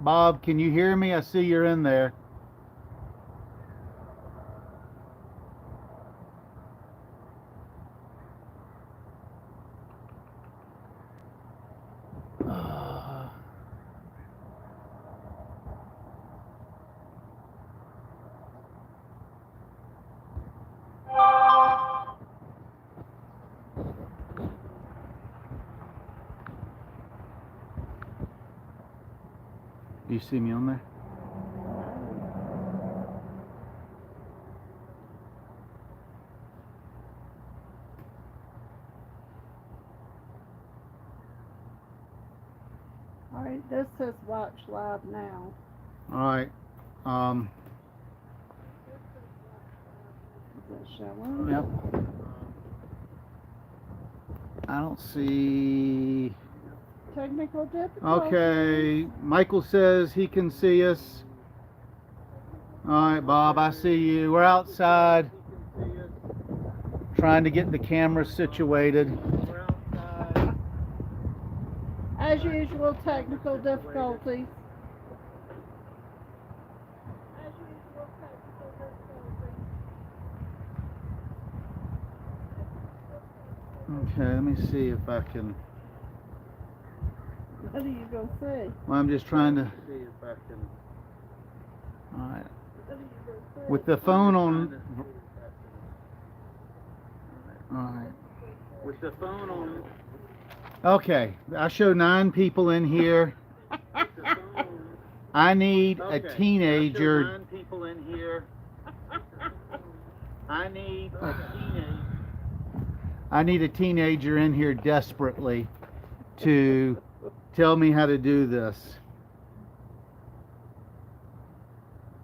Bob, can you hear me? I see you're in there. Do you see me on there? All right, this says watch live now. All right. Is it showing? Yep. I don't see. Technical difficulty. Okay. Michael says he can see us. All right, Bob, I see you. We're outside trying to get the camera situated. As usual, technical difficulties. Okay, let me see if I can. What are you going to say? Well, I'm just trying to see if I can. All right. With the phone on. All right. With the phone on. Okay, I show 9 people in here. I need a teenager. 9 people in here. I need a teenager in here desperately to tell me how to do this.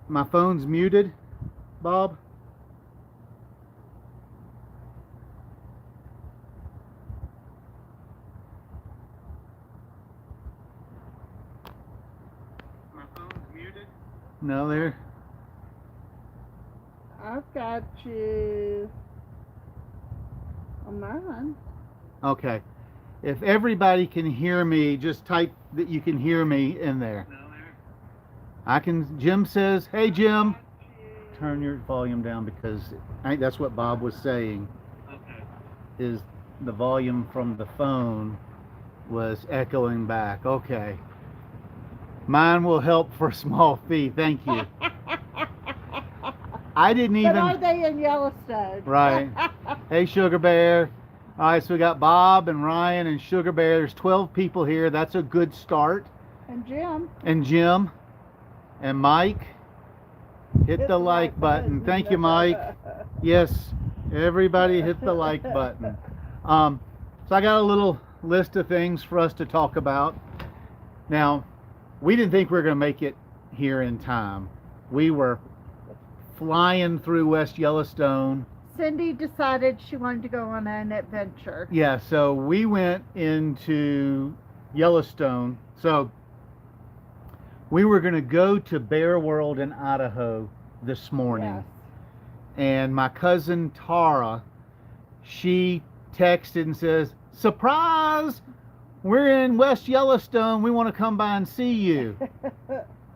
My phone's muted, Bob. My phone's muted? No, there. I've got you on mine. Okay. If everybody can hear me, just type that you can hear me in there. I can. Jim says, "Hey, Jim." Turn your volume down because I think that's what Bob was saying. Okay. Is the volume from the phone was echoing back. Okay. Mine will help for a small fee. Thank you. I didn't even. But are they in Yellowstone? Right. Hey, Sugar Bear. All right, so we got Bob and Ryan and Sugar Bear. There's 12 people here. That's a good start. And Jim. And Jim. And Mike. Hit the like button. Thank you, Mike. Yes, everybody hit the like button. So I got a little list of things for us to talk about. Now, we didn't think we were going to make it here in time. We were flying through West Yellowstone. Cindy decided she wanted to go on an adventure. Yeah, so we went into Yellowstone. So we were going to go to Bear World in Idaho this morning. Yes. And my cousin Tara, she texted and says, "Surprise! We're in West Yellowstone. We want to come by and see you."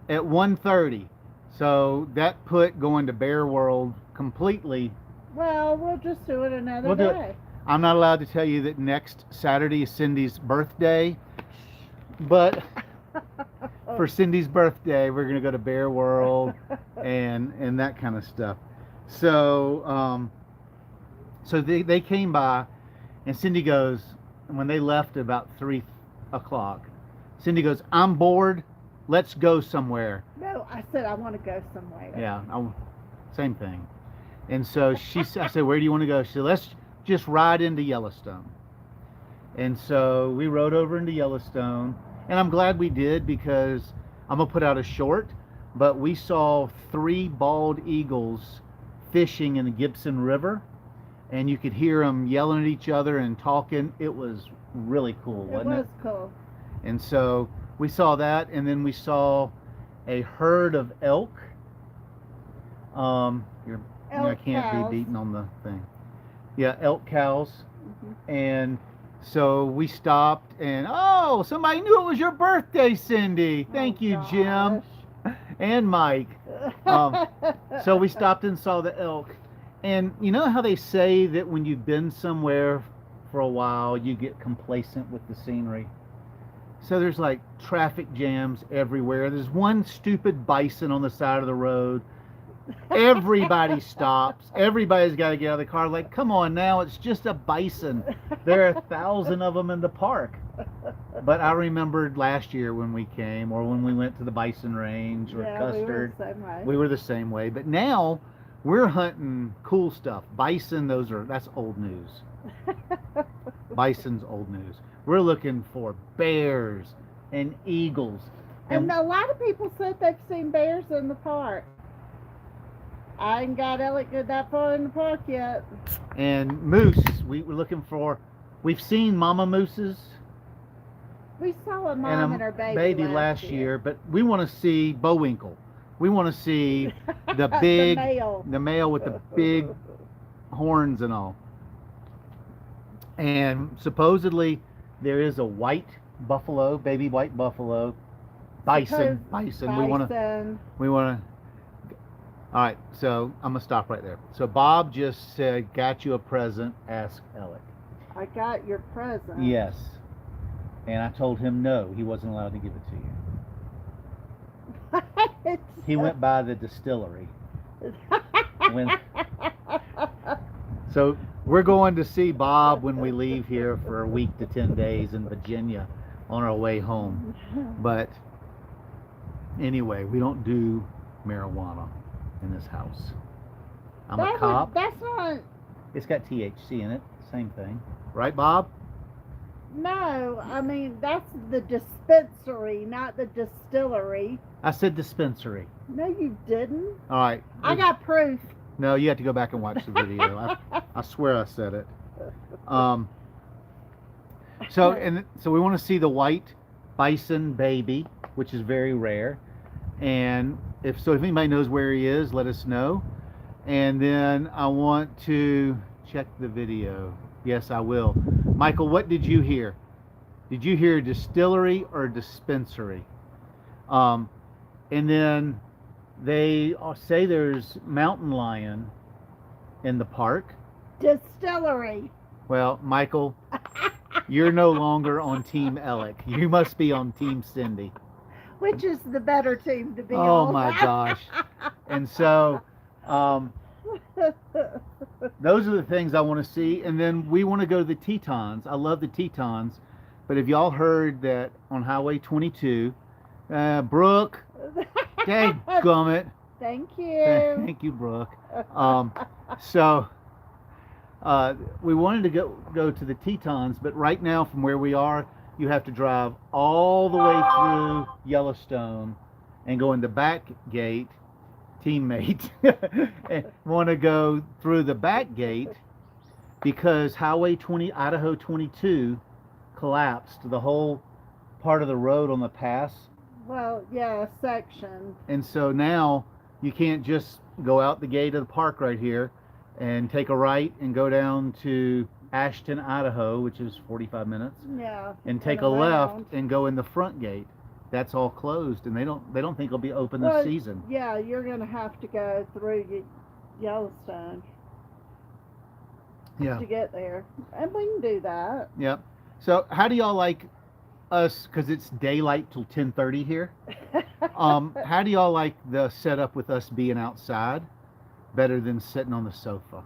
At 1:30. So that put going to Bear World completely. Well, we'll just do it another day. I'm not allowed to tell you that next Saturday is Cindy's birthday, but for Cindy's birthday, we're going to go to Bear World and that kind of stuff. So so they came by, and Cindy goes, when they left about 3 o'clock, Cindy goes, "I'm bored. Let's go somewhere." No, I said I want to go somewhere. Yeah, same thing. And so I said, "Where do you want to go?" She said, "Let's just ride into Yellowstone." And so we rode over into Yellowstone, and I'm glad we did because I'm gonna put out a short, but we saw 3 bald eagles fishing in the Gibson River, and you could hear them yelling at each other and talking. It was really cool, wasn't it? It was cool. And so we saw that, and then we saw a herd of elk. I can't cows. be beaten on the thing. Yeah, elk cows. Mm-hmm. And So we stopped, and oh, somebody knew it was your birthday, Cindy. Thank Oh, you, Jim and Mike. Um, so we stopped and saw the elk. And you know how they say that when you've been somewhere for a while, you get complacent with the scenery? So there's like traffic jams everywhere. There's one stupid bison on the side of the road. Everybody stops. Everybody's got to get out of the car. Like, come on now, it's just a bison. There are 1,000 of them in the park. But I remembered last year when we came, or when we went to the bison range or Yeah, Custard. we were the same way. We were the same way. But now we're hunting cool stuff. Bison, that's old news. Bison's old news. We're looking for bears and eagles. And a lot of people said they've seen bears in the park. I ain't got Elliot that far in the park yet. And moose. We were looking for. We've seen mama mooses We saw a and mom a and her baby last year, but we want to see Bowinkle. We want to see the big, the male with the big horns and all. And supposedly there is a white buffalo, baby white buffalo, bison. We want to. All right, so I'm gonna stop right there. So Bob just said, "Got you a present." Ask Alec. I got your present. Yes, and I told him no, he wasn't allowed to give it to you. He went by the distillery. So we're going to see Bob when we leave here for a week to 10 days in Virginia on our way home. But anyway, we don't do marijuana in this house. I'm a cop. That's not. It's got THC in it. Same thing. Right, Bob? No, I mean, that's the dispensary, not the distillery. I said dispensary. No, you didn't. All right. I got proof. No, you have to go back and watch the video. I swear I said it. So we want to see the white bison baby, which is very rare. And if anybody knows where he is, let us know. And then I want to check the video. Yes, I will. Michael, what did you hear? Did you hear distillery or dispensary? And then they say there's mountain lion in the park. Distillery. Well, Michael, you're no longer on Team Alec. You must be on Team Cindy. Which is the better team to be on? Oh my gosh. And so those are the things I want to see. And then we want to go to the Tetons. I love the Tetons. But have y'all heard that on Highway 22, Brooke, dadgummit. Thank you. Thank you, Brooke. So we wanted to go to the Tetons, but right now from where we are, you have to drive all the way through Yellowstone and go in the back gate. Teammate want to go through the back gate because Highway 20, Idaho 22 collapsed. The whole part of the road on the pass. Well, yeah, a section. And so now you can't just go out the gate of the park right here and take a right and go down to Ashton, Idaho, which is 45 minutes. Yeah. And take a left and go in the front gate. That's all closed, and they don't think it'll be open this season. Yeah, you're gonna have to go through Yellowstone. Yeah. To get there, and we can do that. Yep. So how do y'all like us? Because it's daylight till 10:30 here. How do y'all like the setup with us being outside, better than sitting on the sofa?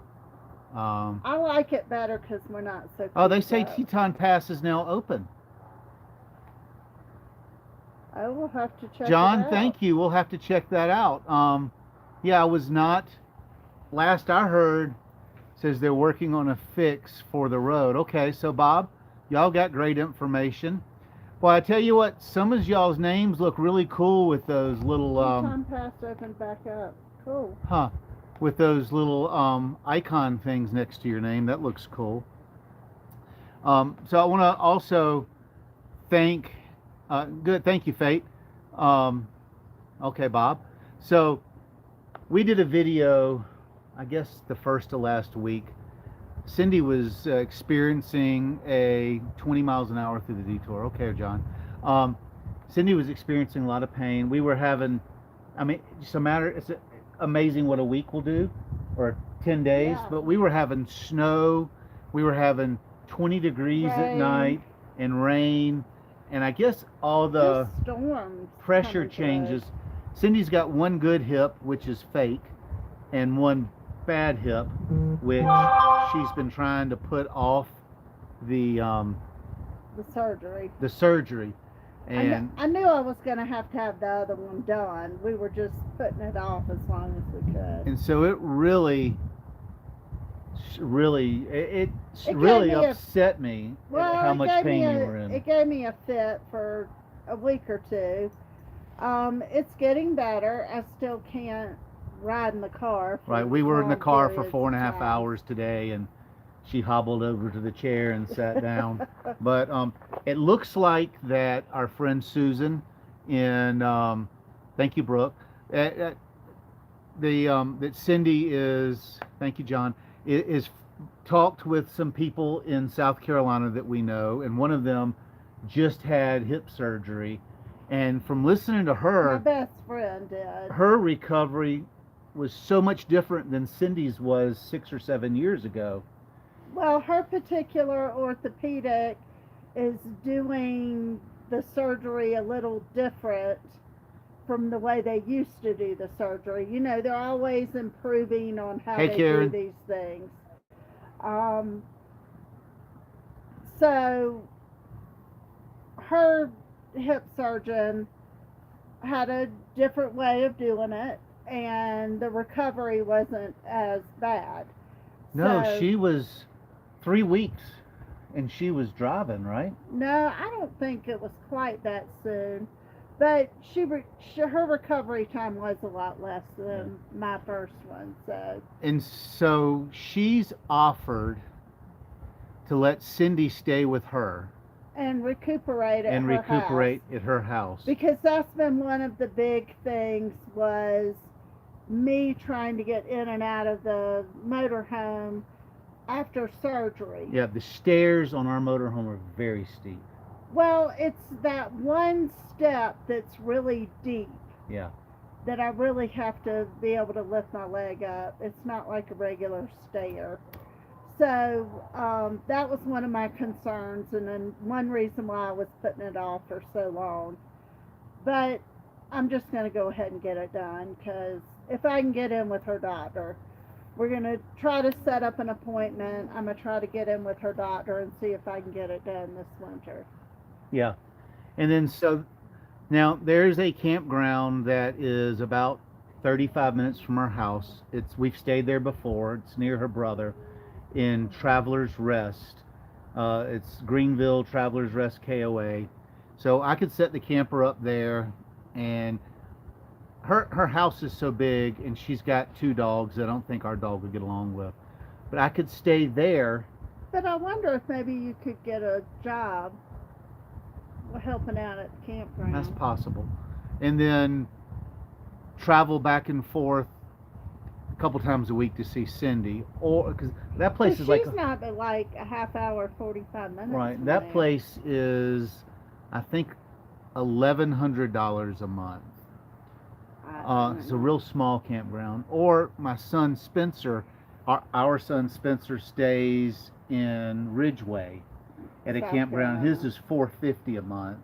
I like it better because we're not so. Oh, they say Teton Pass is now open. I will have to check. John, it out. thank you. We'll have to check that out. Yeah, I was not. Last I heard, says they're working on a fix for the road. Okay, so Bob, y'all got great information. Well, I tell you what, some of y'all's names look really cool with those little. Teton Pass opened back up. Cool. Huh. With those little icon things next to your name. That looks cool. So I want to also thank. Good, thank you, Fate. Okay, Bob. So we did a video, I guess the first to last week, Cindy was experiencing a 20 miles an hour through the detour. Okay, John. Um, Cindy was experiencing a lot of pain. We were having, I mean, just a matter. It's amazing what a week will do, or 10 days. Yeah. But we were having snow. We were having 20 degrees at Rain. night and rain, and I guess all the Just storms. pressure coming through. changes. Cindy's got one good hip, which is fake, and one bad hip, which she's been trying to put off the The surgery. surgery. I And knew I was going to have the other one done. We were just putting it off as long as we could. and so it really it It really gave me upset me Well, how it much gave pain me you a, were in. It gave me a fit for a week or two. It's getting better. I still can't ride in the car. For Right, we were in the long car for periods 4.5 of time. hours today, and she hobbled over to the chair and sat down. But it looks like that our friend Susan in thank you, Brooke. That Cindy is, thank you, John, is talked with some people in South Carolina that we know, and one of them just had hip surgery. And from listening to My her, best friend did. her recovery was so much different than Cindy's was 6 or 7 years ago. Well, her particular orthopedic is doing the surgery a little different from the way they used to do the surgery. You know, they're always improving on how Hey, they Karen. do these things. So her hip surgeon had a different way of doing it, and the recovery wasn't as bad. No, So- she was 3 weeks, and she was driving, right? No, I don't think it was quite that soon, but her recovery time was a lot less than my first one. So And so she's offered to let Cindy stay with her and recuperate at and her recuperate house. at her house. Because that's been one of the big things was me trying to get in and out of the motorhome after surgery. Yeah, the stairs on our motorhome are very steep. Well, it's that one step that's really deep Yeah. that I really have to be able to lift my leg up. It's not like a regular stair. So that was one of my concerns, and then one reason why I was putting it off for so long. But I'm just going to go ahead and get it done, because if I can get in with her doctor, we're going to try to set up an appointment. I'm going to try to get in with her doctor and see if I can get it done this winter. Yeah. And then so now there's a campground that is about 35 minutes from our house. We've stayed there before. It's near her brother in Travelers Rest. It's Greenville Travelers Rest KOA. So I could set the camper up there, and her house is so big, and she's got 2 dogs that I don't think our dog would get along with. But I could stay there. But I wonder if maybe you could get a job helping out at the campground. That's possible. And then travel back and forth a couple times a week to see Cindy, or because that place is like she's not but like a half hour, 45 minutes. right. from That there. place is, I think, $1,100 a month. It's a real small campground. Or my son Spencer, our son Spencer stays in Ridgeway at a South campground. His Carolina. is $450 a month,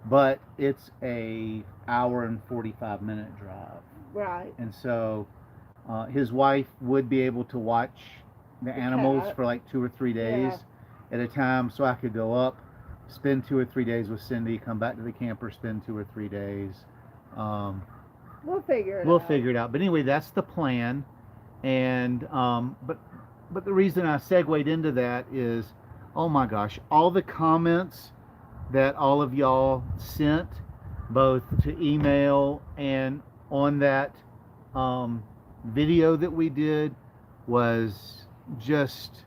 but it's a hour and 45-minute drive. Right. And so his wife would be able to watch the animals cat. for like 2 or 3 days at a time, so I could go up, spend 2 or 3 days with Cindy, come back to the camper, spend 2 or 3 days. We'll figure it out. We'll figure it out. But anyway, that's the plan. And but the reason I segued into that is, oh my gosh, all the comments that all of y'all sent, both to email and on that video that we did, was just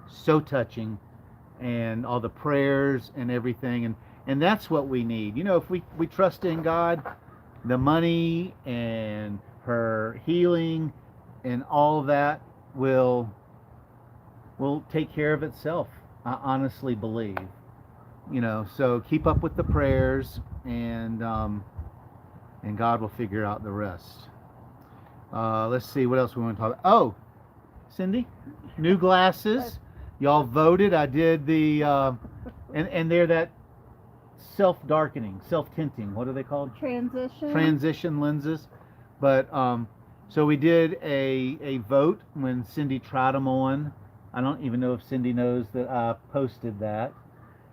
so touching, and all the prayers and everything, and that's what we need. You know, if we trust in God, the money and her healing and all that will will take care of itself. I honestly believe. So keep up with the prayers, and God will figure out the rest. Let's see what else we want to talk about. Oh, Cindy, new glasses. Y'all voted. I did the and they're that self-darkening, self-tinting. What are they called? Transition lenses. But so we did a vote when Cindy tried them on. I don't even know if Cindy knows that I posted that.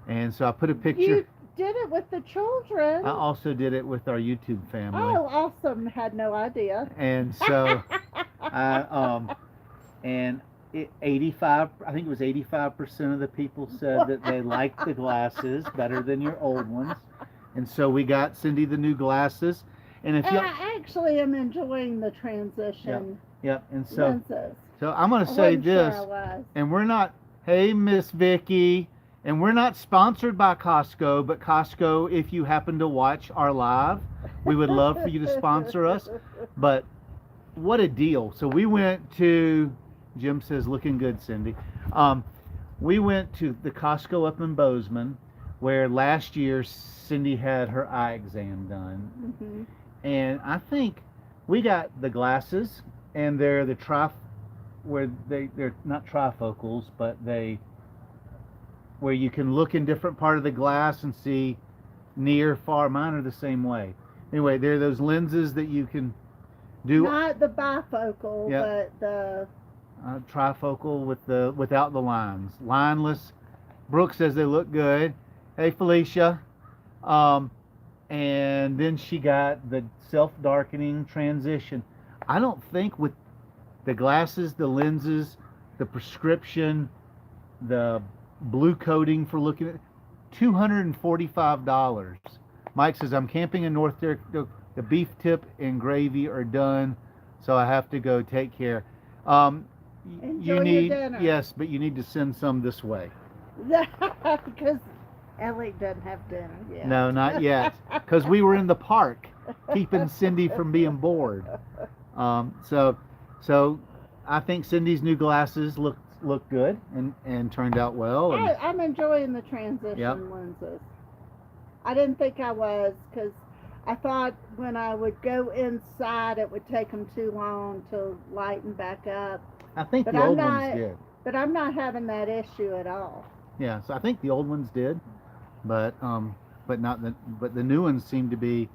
And so I put a picture. You did it with the children. I also did it with our YouTube family. Oh, awesome! Had no idea. And so and 85, I think it was 85% of the people said that they liked the glasses better than your old ones. And so we got Cindy the new glasses. And I actually am enjoying the transition. Yep. And lenses. So I'm going to say this, and we're not, hey, Miss Vicky, and we're not sponsored by Costco, but Costco, if you happen to watch our live, we would love for you to sponsor us. But what a deal. So we went to, Jim says, looking good, Cindy. We went to the Costco up in Bozeman, where last year Cindy had her eye exam done. Mm-hmm. And I think we got the glasses, and they're the they're not trifocals, but where you can look in different part of the glass and see near, far. Mine are the same way. Anyway, they're those lenses that you can do. Not the bifocal, yep. But the trifocal without the lines. Lineless. Brooke says they look good. Hey, Felicia. And then she got the self-darkening transition. I don't think with the glasses, the lenses, the prescription, the blue coating for looking at $245. Mike says, I'm camping in North Derrick. The beef tip and gravy are done, so I have to go. Take care. Enjoy your dinner. Yes, but you need to send some this way. Because Ellie doesn't have dinner yet. No, not yet. Because we were in the park, keeping Cindy from being bored. So I think Cindy's new glasses look good and turned out well. I'm enjoying the transition lenses. I didn't think I was, because I thought when I would go inside it would take them too long to lighten back up. I think the old ones did. But I'm not having that issue at all. Yeah, so I think the old ones did, but the new ones seem to be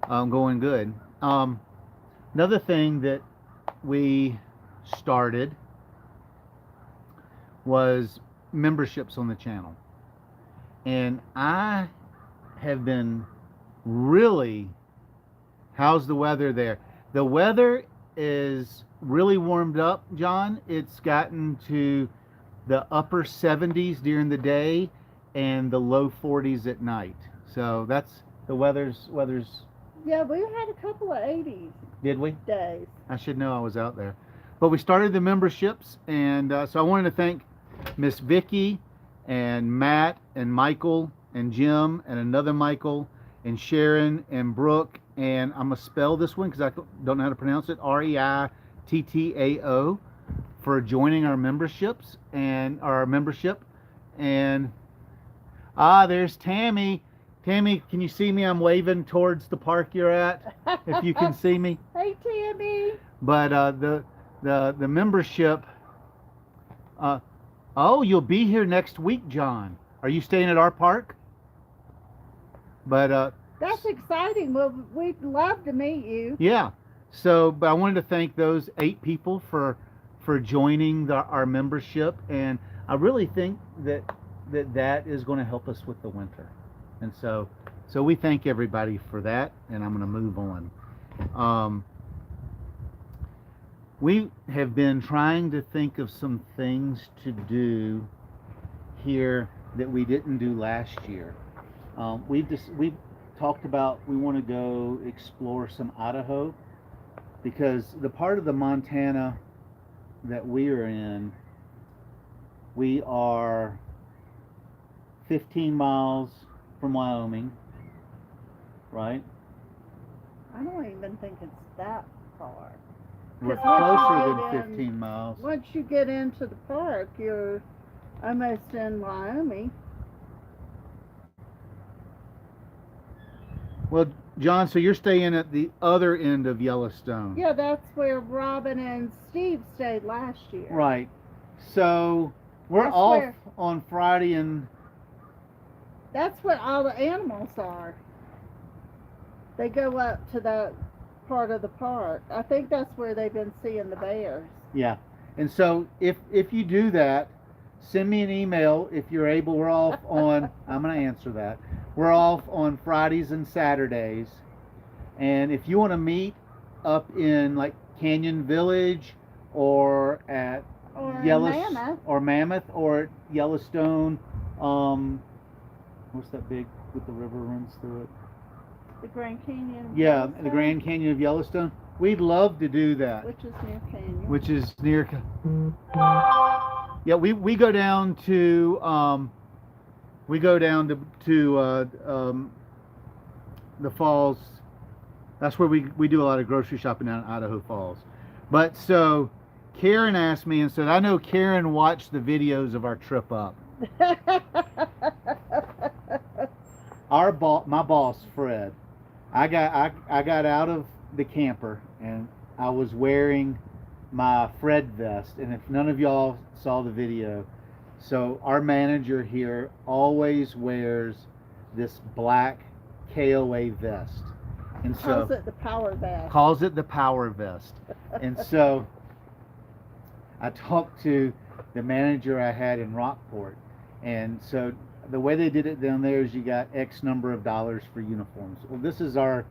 going good. Another thing that we started was memberships on the channel, and I have been really. How's the weather there? The weather is really warmed up, John. It's gotten to the upper 70s during the day and the low 40s at night. So that's the weather's. Yeah, we had a couple of 80s. Did we? Days. I should know, I was out there. But we started the memberships, and so I wanted to thank Miss Vicky and Matt and Michael and Jim and another Michael and Sharon and Brooke, and I'm going to spell this one because I don't know how to pronounce it, REITTAO, for joining our memberships and our membership. And there's Tammy. Tammy, can you see me? I'm waving towards the park you're at, if you can see me. Hey, Tammy. But the membership, you'll be here next week, John. Are you staying at our park? But that's exciting. Well, we'd love to meet you. Yeah. So, but I wanted to thank those 8 people for joining our membership, and I really think that is going to help us with the winter. And so we thank everybody for that, and I'm going to move on. We have been trying to think of some things to do here that we didn't do last year. We've talked about we want to go explore some Idaho, because the part of the Montana that we are in, we are 15 miles from Wyoming, right? I don't even think it's that far. We're 'Cause once you closer get than in- 15 miles. Once you get into the park, you're almost in Wyoming. Well, John, so you're staying at the other end of Yellowstone. Yeah, that's where Robin and Steve stayed last year. Right. So we're That's off where- on Friday, and That's where all the animals are. They go up to that part of the park. I think that's where they've been seeing the bears. yeah. And so if you do that, send me an email if you're able. We're off on. I'm going to answer that. We're off on Fridays and Saturdays, and if you want to meet up in like Canyon Village or at Or Mammoth Mammoth. or Yellowstone. What's that big with the river runs through it? The Grand Canyon. of Yeah, the Yellowstone, Grand Canyon of Yellowstone. We'd love to do that, Which is near Canyon. which is near. Yeah, we go down to the falls. That's where we do a lot of grocery shopping down in Idaho Falls. But so Karen asked me and said, I know Karen watched the videos of our trip up. My boss Fred, I got out of the camper and I was wearing my Fred vest, and if none of y'all saw the video, so our manager here always wears this black KOA vest, and so Calls it the power vest. calls it the power vest. And so I talked to the manager I had in Rockport, and so the way they did it down there is you got X number of dollars for uniforms. Well, this is our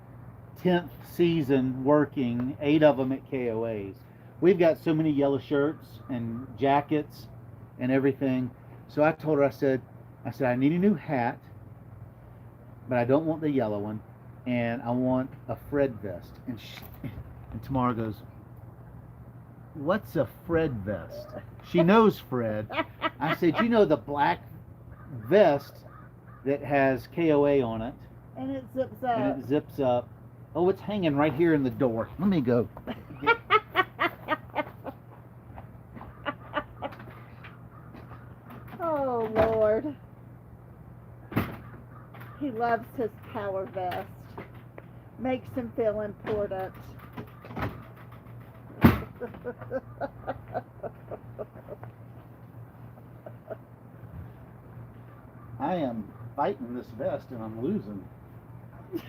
10th season working, 8 of them at KOAs. We've got so many yellow shirts and jackets and everything. So I told her, I said, I need a new hat, but I don't want the yellow one, and I want a Fred vest. And Tamara goes, what's a Fred vest? She knows Fred. I said, you know the black vest that has KOA on it, And it zips up. and it zips up. Oh, it's hanging right here in the door. Let me go. Oh, Lord. He loves his power vest. Makes him feel important. I am fighting this vest and I'm losing.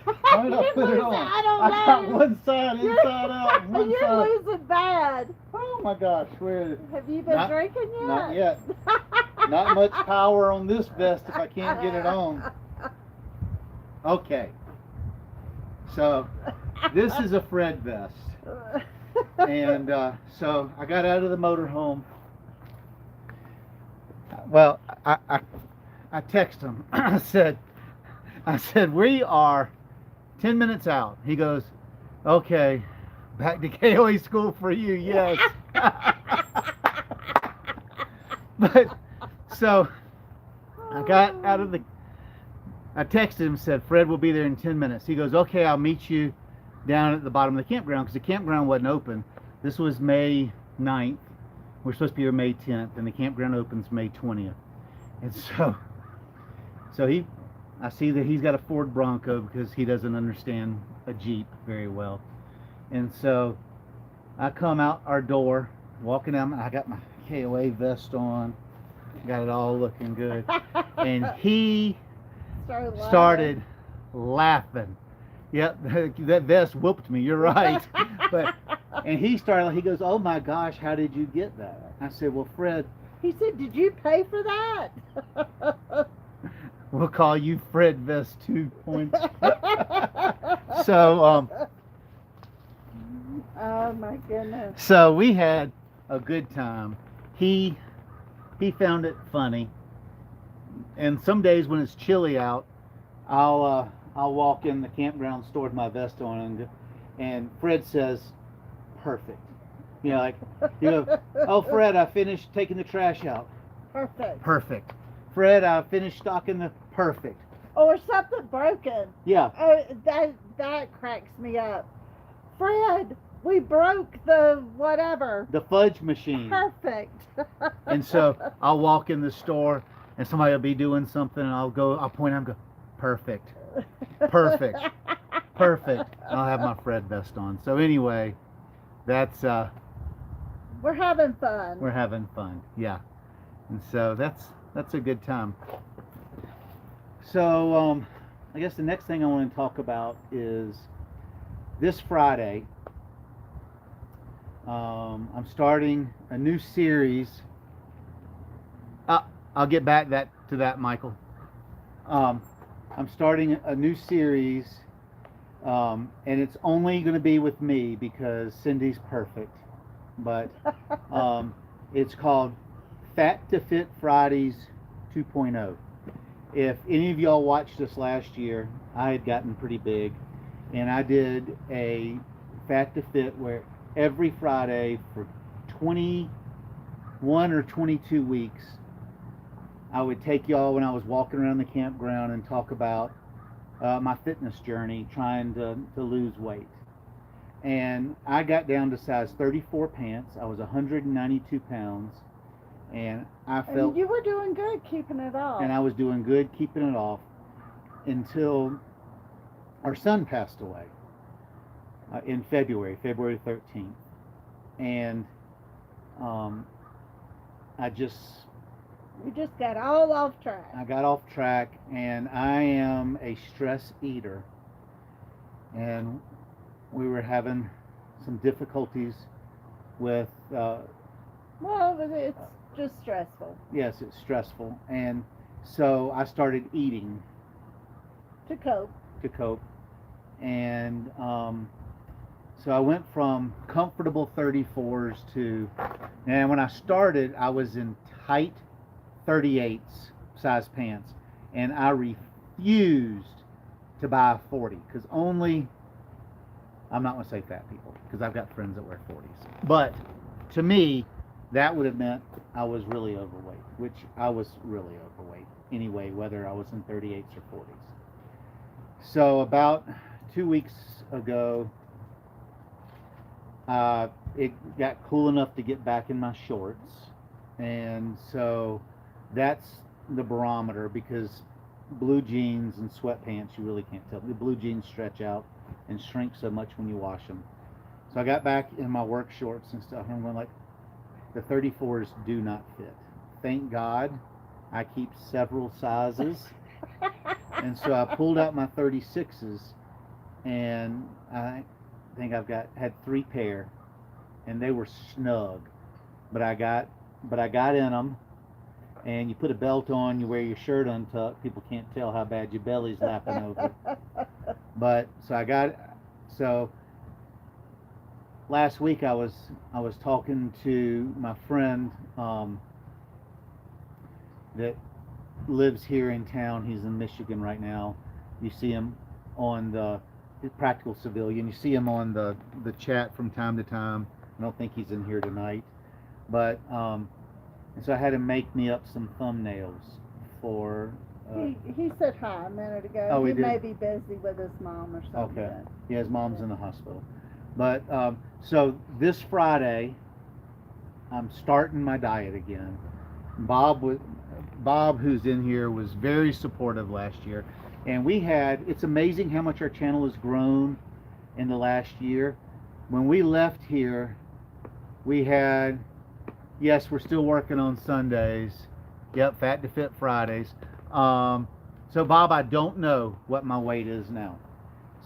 Why did I put it on? I don't I got know. one side inside out and one You're side. losing bad. Oh my gosh, Have you been Not- drinking yet? not yet. Not much power on this vest if I can't get it on. Okay. So this is a Fred vest. And so I got out of the motorhome. Well, I texted him. I said, we are 10 minutes out. He goes, okay, back to KOA school for you, yes. But, so, I got out of I texted him and said, Fred will be there in 10 minutes. He goes, okay, I'll meet you down at the bottom of the campground, because the campground wasn't open. This was May 9th. We're supposed to be here May 10th, and the campground opens May 20th. And so I see that he's got a Ford Bronco because he doesn't understand a Jeep very well. And so I come out our door, walking down, I got my KOA vest on, got it all looking good. And he started laughing. Yep, that vest whooped me, you're right. And he goes, oh my gosh, how did you get that? I said, well, Fred, He said, did you pay for that? we'll call you Fred Vest 2 points. So, oh my goodness. so we had a good time. He found it funny. And some days when it's chilly out, I'll walk in the campground store with my vest on, and Fred says, perfect. You know, like, oh, Fred, I finished taking the trash out. Perfect. Perfect. Fred, I finished stocking the perfect. Or something broken. Yeah. Oh, that cracks me up. Fred, We broke the whatever. the fudge machine. Perfect. And so I'll walk in the store and somebody will be doing something and I'll point out and go, perfect, perfect, perfect. And I'll have my Fred vest on. So anyway, that's We're having fun. we're having fun. Yeah. And so that's a good time. So I guess the next thing I want to talk about is this Friday. I'm starting a new series. I'll get back to that, Michael. I'm starting a new series, and it's only going to be with me because Cindy's perfect. But it's called Fat to Fit Fridays 2.0. If any of y'all watched us last year, I had gotten pretty big, and I did a Fat to Fit where every Friday for 21 or 22 weeks, I would take y'all when I was walking around the campground and talk about my fitness journey trying to lose weight. And I got down to size 34 pants. I was 192 pounds, and I felt. And you were doing good keeping it off. And I was doing good keeping it off until our son passed away in February 13th, and I just. You just got all off track. I got off track, and I am a stress eater, and we were having some difficulties with. Well, it's just stressful. Yes, it's stressful, and so I started eating To cope. and so I went from comfortable 34s to, and when I started, I was in tight 38s size pants, and I refused to buy a 40 because only, I'm not going to say fat people because I've got friends that wear 40s, but to me that would have meant I was really overweight, which I was really overweight anyway, whether I was in 38s or 40s. So about 2 weeks ago, it got cool enough to get back in my shorts, and so that's the barometer, because blue jeans and sweatpants, you really can't tell. The blue jeans stretch out and shrink so much when you wash them. So I got back in my work shorts and stuff, and I'm going like, the 34s do not fit. Thank God I keep several sizes. And so I pulled out my 36s, and I think had 3 pair, and they were snug, but I got in them. And you put a belt on, you wear your shirt untucked, people can't tell how bad your belly's lapping over. But so last week I was talking to my friend that lives here in town. He's in Michigan right now. You see him on the Practical Civilian. You see him on the chat from time to time. I don't think he's in here tonight, but and so I had him make me up some thumbnails for. He said hi a minute ago. Oh, he did? May be busy with his mom or something. Okay. Yeah, his mom's in the hospital. But so this Friday, I'm starting my diet again. Bob, who's in here, was very supportive last year, and it's amazing how much our channel has grown in the last year. When we left here, we had, yes, we're still working on Sundays. Yep, Fat to Fit Fridays. So Bob, I don't know what my weight is now.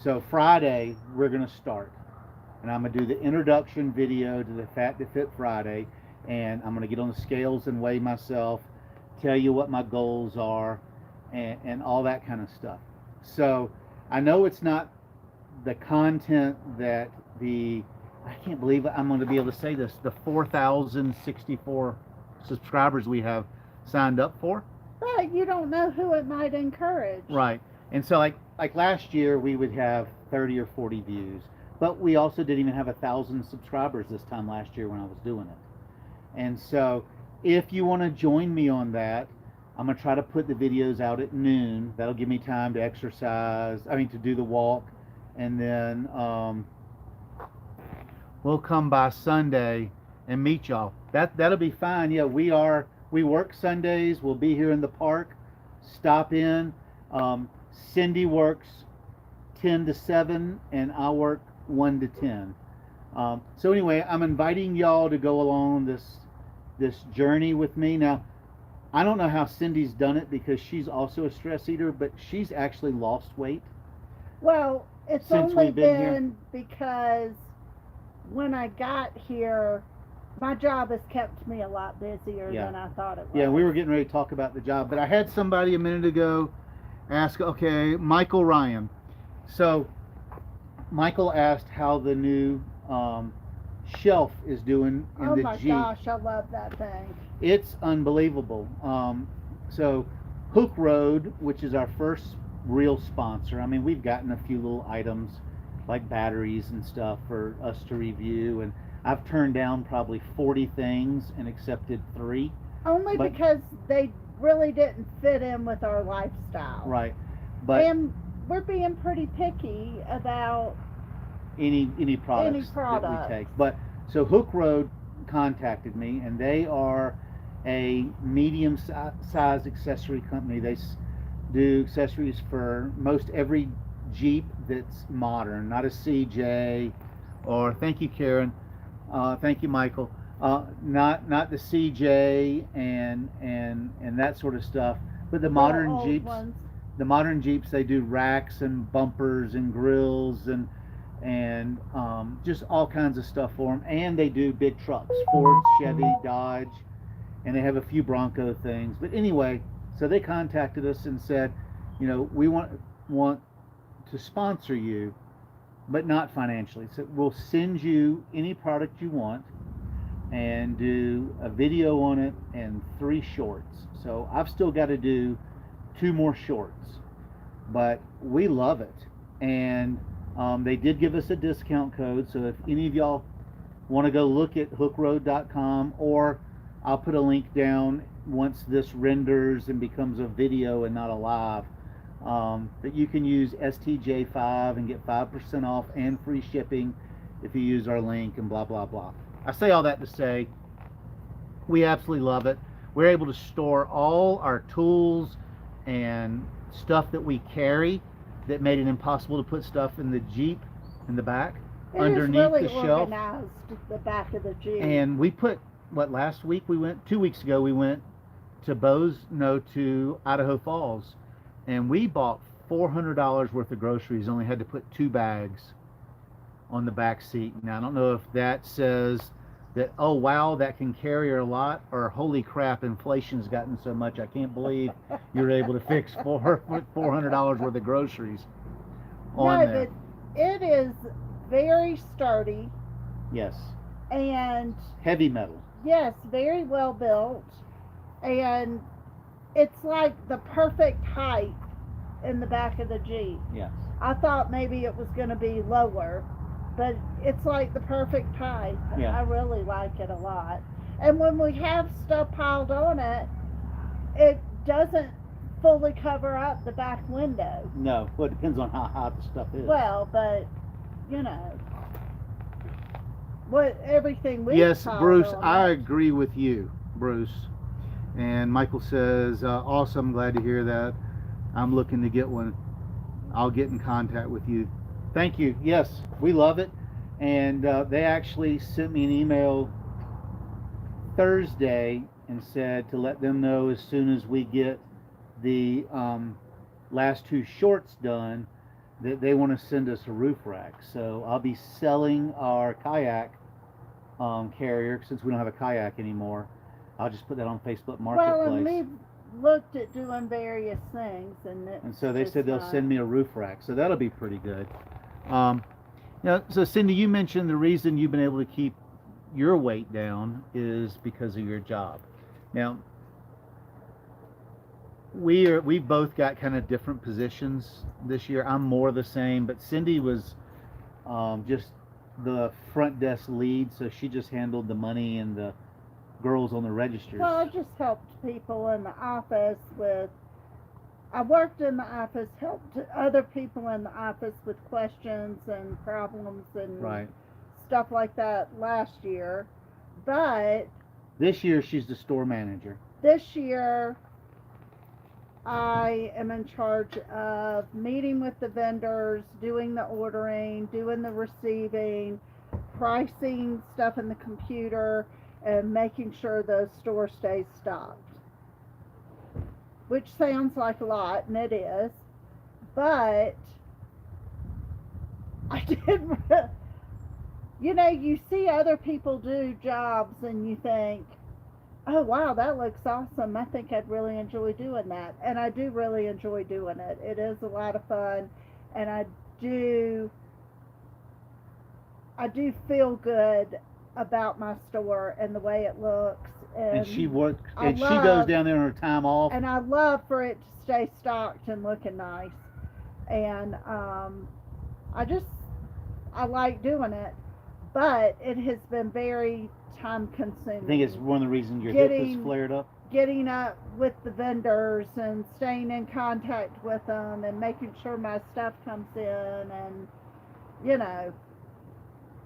So Friday, we're going to start. And I'm going to do the introduction video to the Fat to Fit Friday. And I'm going to get on the scales and weigh myself, tell you what my goals are, and all that kind of stuff. So I know it's not the content that I can't believe I'm going to be able to say this, the 4,064 subscribers we have signed up for. But you don't know who it might encourage. Right. And so like last year we would have 30 or 40 views, but we also didn't even have 1,000 subscribers this time last year when I was doing it. And so if you want to join me on that, I'm going to try to put the videos out at noon. That'll give me time to exercise, to do the walk, and then we'll come by Sunday and meet y'all. That'll be fine. Yeah, we work Sundays. We'll be here in the park. Stop in. Cindy works 10 to 7, and I work 1 to 10. So anyway, I'm inviting y'all to go along this journey with me. Now, I don't know how Cindy's done it because she's also a stress eater, but she's actually lost weight Well, it's since only we've been here. been because when I got here, my job has kept me a lot busier Yeah. than I thought it was. Yeah, we were getting ready to talk about the job, but I had somebody a minute ago ask, okay, Michael Ryan. So Michael asked how the new shelf is doing in Oh the my Jeep. gosh, I love that thing. It's unbelievable. So Hook Road, which is our first real sponsor. I mean, we've gotten a few little items like batteries and stuff for us to review, and I've turned down probably 40 things and accepted 3. Only But- because they really didn't fit in with our lifestyle. Right. But And we're being pretty picky about any products that product. we take. But so Hook Road contacted me, and they are a medium size accessory company. They do accessories for most every Jeep that's modern, not a CJ, or thank you, Karen, thank you, Michael, not the CJ and that sort of stuff, but the modern old Jeeps. ones. The modern Jeeps, they do racks and bumpers and grills and just all kinds of stuff for them. And they do big trucks, Ford, Chevy, Dodge, and they have a few Bronco things. But anyway, so they contacted us and said, we want to sponsor you, but not financially. So we'll send you any product you want and do a video on it and 3 shorts. So I've still got to do 2 more shorts, but we love it. And they did give us a discount code, so if any of y'all want to go look at hookroad.com, or I'll put a link down once this renders and becomes a video and not a live, that you can use STJ5 and get 5% off and free shipping if you use our link and blah blah blah. I say all that to say we absolutely love it. We're able to store all our tools and stuff that we carry that made it impossible to put stuff in the Jeep in the back underneath really the shelf. Organized, the back of the Jeep. And we put last week 2 weeks ago we went to Idaho Falls, and we bought $400 worth of groceries. Only had to put 2 bags on the back seat. Now I don't know if that says that, oh wow, that can carry a lot, or holy crap, inflation's gotten so much I can't believe you're able to fix $400 worth of groceries on there. But it is very sturdy. Yes. And Heavy metal. yes, very well built, and it's like the perfect height in the back of the Jeep. Yes. I thought maybe it was going to be lower, but it's like the perfect height. Yeah. I really like it a lot. And when we have stuff piled on it, it doesn't fully cover up the back window. No, well, it depends on how high the stuff is. Well, but what everything we Yes, piled Bruce, on I it. agree with you, Bruce. And Michael says, awesome, glad to hear that. I'm looking to get one. I'll get in contact with you. Thank you. Yes, we love it. And they actually sent me an email Thursday and said to let them know as soon as we get the last 2 shorts done that they want to send us a roof rack. So I'll be selling our kayak carrier since we don't have a kayak anymore. I'll just put that on Facebook Marketplace. Well, and we've looked at doing various things, and so they said they'll send me a roof rack, so that'll be pretty good. So Cindy, you mentioned the reason you've been able to keep your weight down is because of your job. Now, we've both got kind of different positions this year. I'm more the same, but Cindy was just the front desk lead, so she just handled the money and the girls on the registers. Well, I just helped people in the office I worked in the office, helped other people in the office with questions and problems and Right. stuff like that last year, but This year she's the store manager. this year I am in charge of meeting with the vendors, doing the ordering, doing the receiving, pricing stuff in the computer, and making sure the store stays stocked. Which sounds like a lot, and it is, but I did. You know, you see other people do jobs, and you think, "Oh wow, that looks awesome. I think I'd really enjoy doing that." And I do really enjoy doing it. It is a lot of fun, and do I do feel good about my store and the way it looks. And she works, I and she goes love, down there on her time off. and I love for it to stay stocked and looking nice. And I just I like doing it, but it has been very time consuming. I think it's one of the reasons your hip has Getting flared up. getting up with the vendors and staying in contact with them and making sure my stuff comes in, and you know,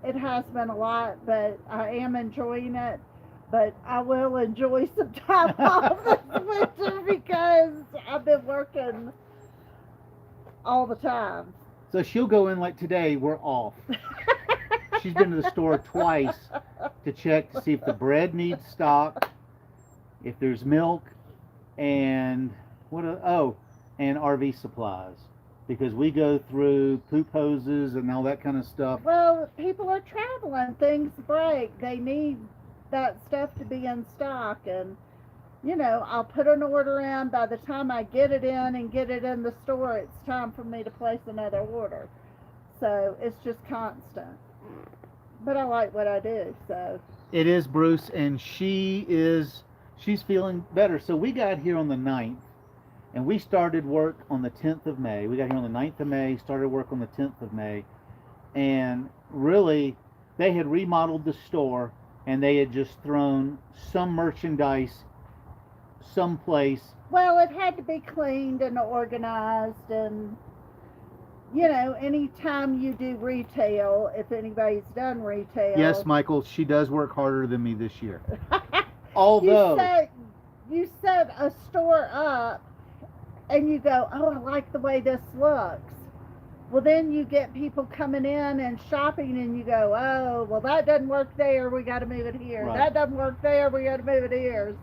it has been a lot, but I am enjoying it. But I will enjoy some time off this winter because I've been working all the time. So she'll go in like today, we're off. She's been to the store twice to check to see if the bread needs stock, if there's milk, and and RV supplies. Because we go through poop hoses and all that kind of stuff. Well, people are traveling, things break, they need that stuff to be in stock, and you know, I'll put an order in. By the time I get it in and get it in the store, it's time for me to place another order. So it's just constant. But I like what I do, so. It is Bruce, and she's feeling better. So we got here on the 9th, and we started work on the 10th of May. We got here on the 9th of May, started work on the 10th of May, and really, they had remodeled the store, and they had just thrown some merchandise someplace. Well, it had to be cleaned and organized, and you know, anytime you do retail, if anybody's done retail. Yes, Michael, she does work harder than me this year. Although you set a store up and you go, "Oh, I like the way this looks." Well, then you get people coming in and shopping, and you go, "Oh, well, that doesn't work there. We got to move it here. Right. That doesn't work there. We got to move it here."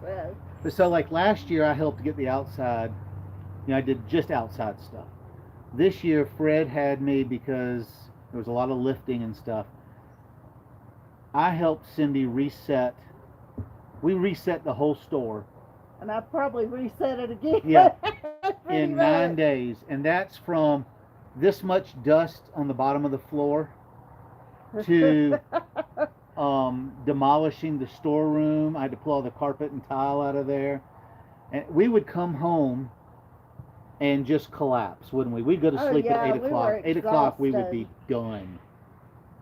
So like last year, I helped get the outside. I did just outside stuff. This year, Fred had me because there was a lot of lifting and stuff. I helped Cindy reset. We reset the whole store. And I probably reset it again. Yeah. In 9 days, and that's from this much dust on the bottom of the floor to demolishing the storeroom. I had to pull all the carpet and tile out of there, and we would come home and just collapse, wouldn't we? We'd go to sleep at 8 o'clock. 8 o'clock, we would be done.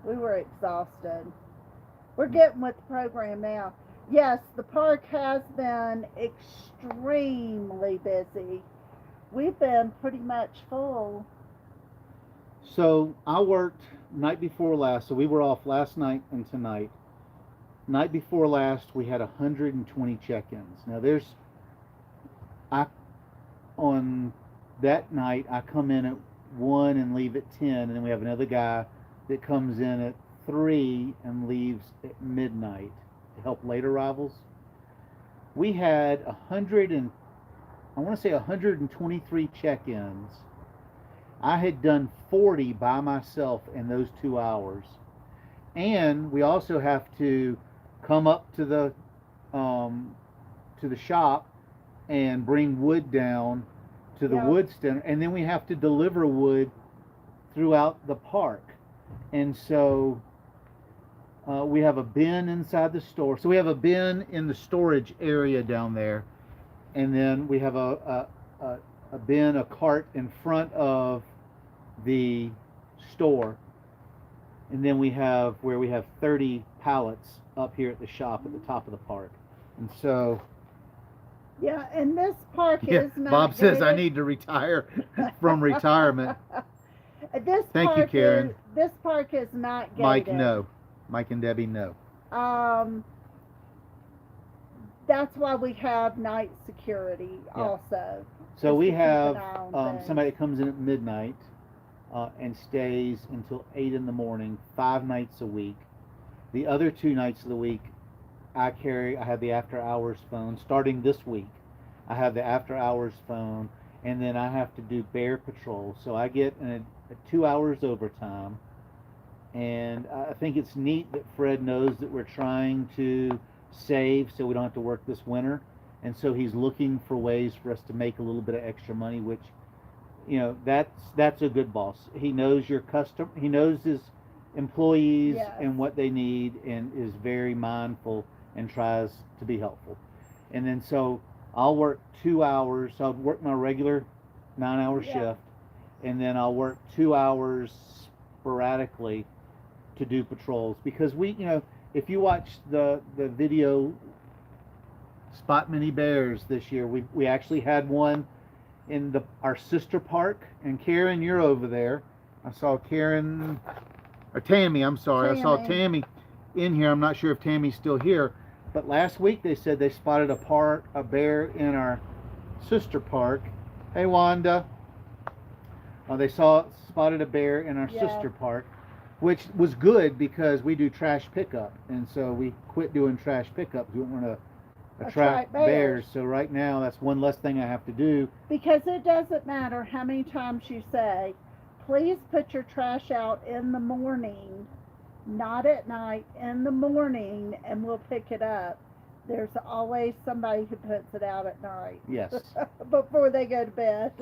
We were exhausted. We're getting with the program now. Yes, the park has been extremely busy. We've been pretty much full. So I worked night before last, so we were off last night and tonight. Night before last, we had 120 check-ins. Now on that night, I come in at 1 and leave at 10, and then we have another guy that comes in at 3 and leaves at midnight to help late arrivals. We had 123 check-ins. I had done 40 by myself in those 2 hours. And we also have to come up to the shop and bring wood down to the wood stand, and then we have to deliver wood throughout the park. And so we have a bin inside the store. So we have a bin in the storage area down there, and then we have a bin, a cart in front of the store, and then we have 30 pallets up here at the shop at the top of the park. And so yeah, and this park is not Bob says I gated. need to retire from retirement. Thank you, Karen. This park is not gated. Mike, no. Mike and Debbie know. Um, that's why we have night security Yeah. also. So just we to keep an have eye on things. somebody that comes in at midnight and stays until 8 in the morning, 5 nights a week. The other 2 nights of the week, I have the after hours phone. Starting this week, I have the after hours phone, and then I have to do bear patrol. So I get a 2 hours overtime, and I think it's neat that Fred knows that we're trying to save so we don't have to work this winter, and so he's looking for ways for us to make a little bit of extra money, which, that's a good boss. He knows he knows his employees Yes. and what they need, and is very mindful and tries to be helpful. And then so I'll work 2 hours. So I'll work my regular 9 hour Yeah. shift, and then I'll work 2 hours sporadically to do patrols, because if you watch the video Spot Many Bears this year, we actually had one in our sister park. And Karen, you're over there. I saw Karen, or Tammy, I'm sorry. I saw Tammy in here. I'm not sure if Tammy's still here, but last week they said they spotted a bear in our sister park. Hey, Wanda. They spotted a bear in our Yeah. sister park, which was good because we do trash pickup, and so we quit doing trash pickup. We don't want to attract bears. So right now, that's one less thing I have to do. Because it doesn't matter how many times you say, please put your trash out in the morning, not at night, in the morning, and we'll pick it up. There's always somebody who puts it out at night. Yes. Before they go to bed.